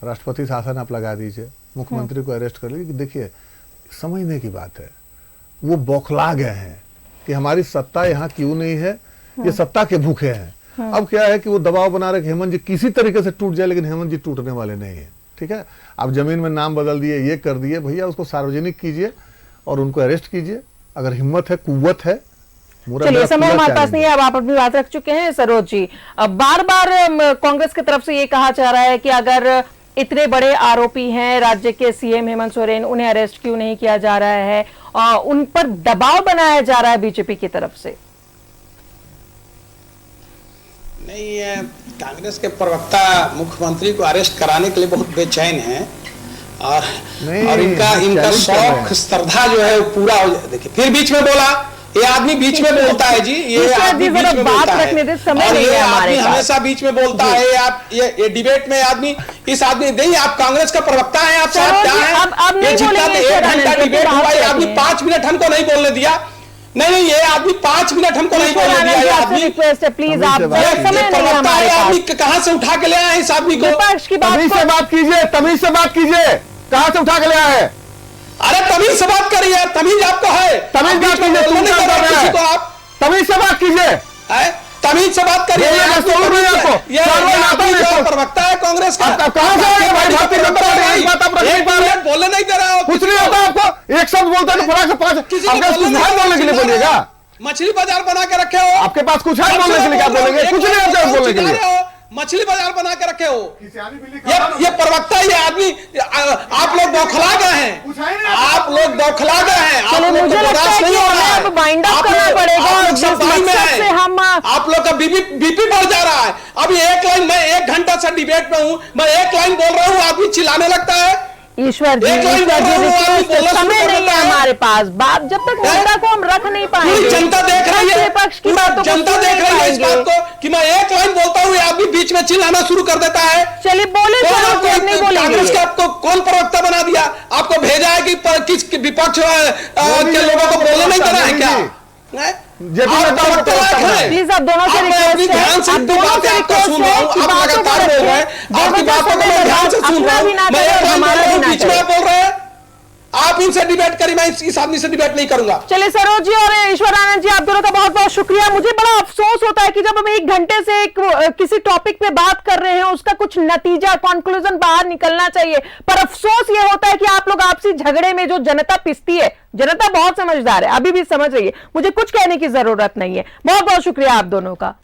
राष्ट्रपति शासन आप लगा दीजिए, मुख्यमंत्री को अरेस्ट कर लीजिए। देखिए समझने की बात है, वो बौखला गए हैं कि हमारी सत्ता यहाँ क्यों नहीं है, ये सत्ता के भूखे हैं। अब क्या है कि वो दबाव बना रहे कि हेमंत जी किसी तरीके से टूट जाए, लेकिन हेमंत जी टूटने वाले नहीं है। ठीक है, आप जमीन में नाम बदल दिए, ये कर दिए, भैया उसको सार्वजनिक कीजिए और उनको अरेस्ट कीजिए, अगर हिम्मत है, कुव्वत है, चलिए, समय हमारे पास नहीं है, अब आप अपनी बात रख चुके हैं सरोज जी। बार बार कांग्रेस की तरफ से ये कहा जा रहा है कि अगर इतने बड़े आरोपी हैं राज्य के सीएम हेमंत सोरेन, उन्हें अरेस्ट क्यों नहीं किया जा रहा है, उन पर दबाव बनाया जा रहा है बीजेपी की तरफ से। नहीं, कांग्रेस के प्रवक्ता मुख्यमंत्री को अरेस्ट कराने के लिए बहुत बेचैन हैं और इनका शौक श्रद्धा जो है वो पूरा हो जाए। देखिए, फिर बीच में बोला, ये आदमी बीच में बोलता है जी, ये आदमी बीच में बोलता है और ये आदमी हमेशा बीच में बोलता है। आप ये डिबेट में आदमी, इस आदमी नहीं, आप कांग्रेस का प्रवक्ता है, आप साहब क्या है, ये जितना 1 घंटा डिबेट हुआ, ये आदमी 5 मिनट हमको नहीं बोलने दिया। नहीं, ये आदमी 5 मिनट हमको नहीं बोलने दिया। ये आदमी प्लीज, आप प्रवक्ता है, आदमी कहाँ से उठा के ले आए इस आदमी को? तमीज से बात कीजिए, तमीज से बात कीजिए, कहाँ से उठा के ले आए हैं? अरे तमीज से बात करिए, तमीज आपको है, तमीज बात कीजिए, तुम क्या कर रहे हैं? आप तमीज से बात कीजिए, तमीज से बात करिए। ये प्रवक्ता है कांग्रेस का, कहां से आए भाई? भारतीय जनता पार्टी बात आप रख नहीं पा रहे, बोलने नहीं दे रहा हो, कुछ नहीं होता आपको। एक शब्द बोलता है तो फटाक से 5 कुछ है बोलने के लिए बोलिएगा। मछली बाजार बना के रखे हो, आपके पास कुछ है बोलने के लिए, क्या बोलेंगे? कुछ नहीं होता बोलने के लिए। मछली बाजार बना के रखे हो, ये प्रवक्ता, ये आदमी, आप लोग बौखला गए हैं, आप लोग बौखला गए हैं, आप लोग मुझे लगता है कि अब वाइंड अप करना पड़ेगा और जिस मकसद से हम आप लोग का बीपी बढ़ जा रहा है। अभी एक लाइन, मैं 1 घंटा से डिबेट में हूं, मैं 1 लाइन बोल रहा हूं, आदमी चिल्लाने लगता है। ईश्वर जी, समय नहीं है हमारे पास, बात जब तक मुद्दा को हम रख नहीं पाएंगे। जनता देख रही है, पक्ष की बातों को जनता देख रही है इस बात को कि मैं 1 लाइन बोलता हूँ, आदमी बीच में चिल्लाना शुरू कर देता है। चलिए बोले, कांग्रेस का आपको कौन प्रवक्ता बना दिया? आपको भेजा है कि किस विपक्ष के लोगों को बोलने नहीं देना है क्या? प्लीज आप दोनों से रिक्वेस्ट है, आप दोनों से रिक्वेस्ट है कि बातों को रखिए, आपकी बातों को मैं ध्यान से सुन रहा हूं, मैं एक लाइन बोल रहा हूं, बीच में आप बोल रहे हैं। आप इनसे डिबेट करिए, मैं इस आदमी से डिबेट नहीं करूंगा। चलिए सरोज जी और ईश्वर आनंद जी, आप दोनों का बहुत बहुत शुक्रिया। मुझे बड़ा अफसोस होता है कि जब हम 1 घंटे से किसी टॉपिक पे बात कर रहे हैं, उसका कुछ नतीजा, कंक्लूजन बाहर निकलना चाहिए, पर अफसोस ये होता है कि आप लोग आपसी झगड़े में जो जनता पिसती है, जनता बहुत समझदार है, अभी भी समझ रही है, मुझे कुछ कहने की जरूरत नहीं है। बहुत बहुत शुक्रिया आप दोनों का।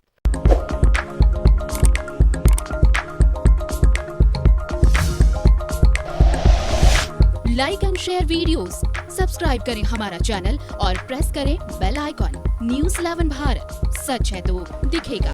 Like and share videos, subscribe करें हमारा चैनल और प्रेस करें बेल आइकॉन। न्यूज़ 11 भारत, सच है तो दिखेगा।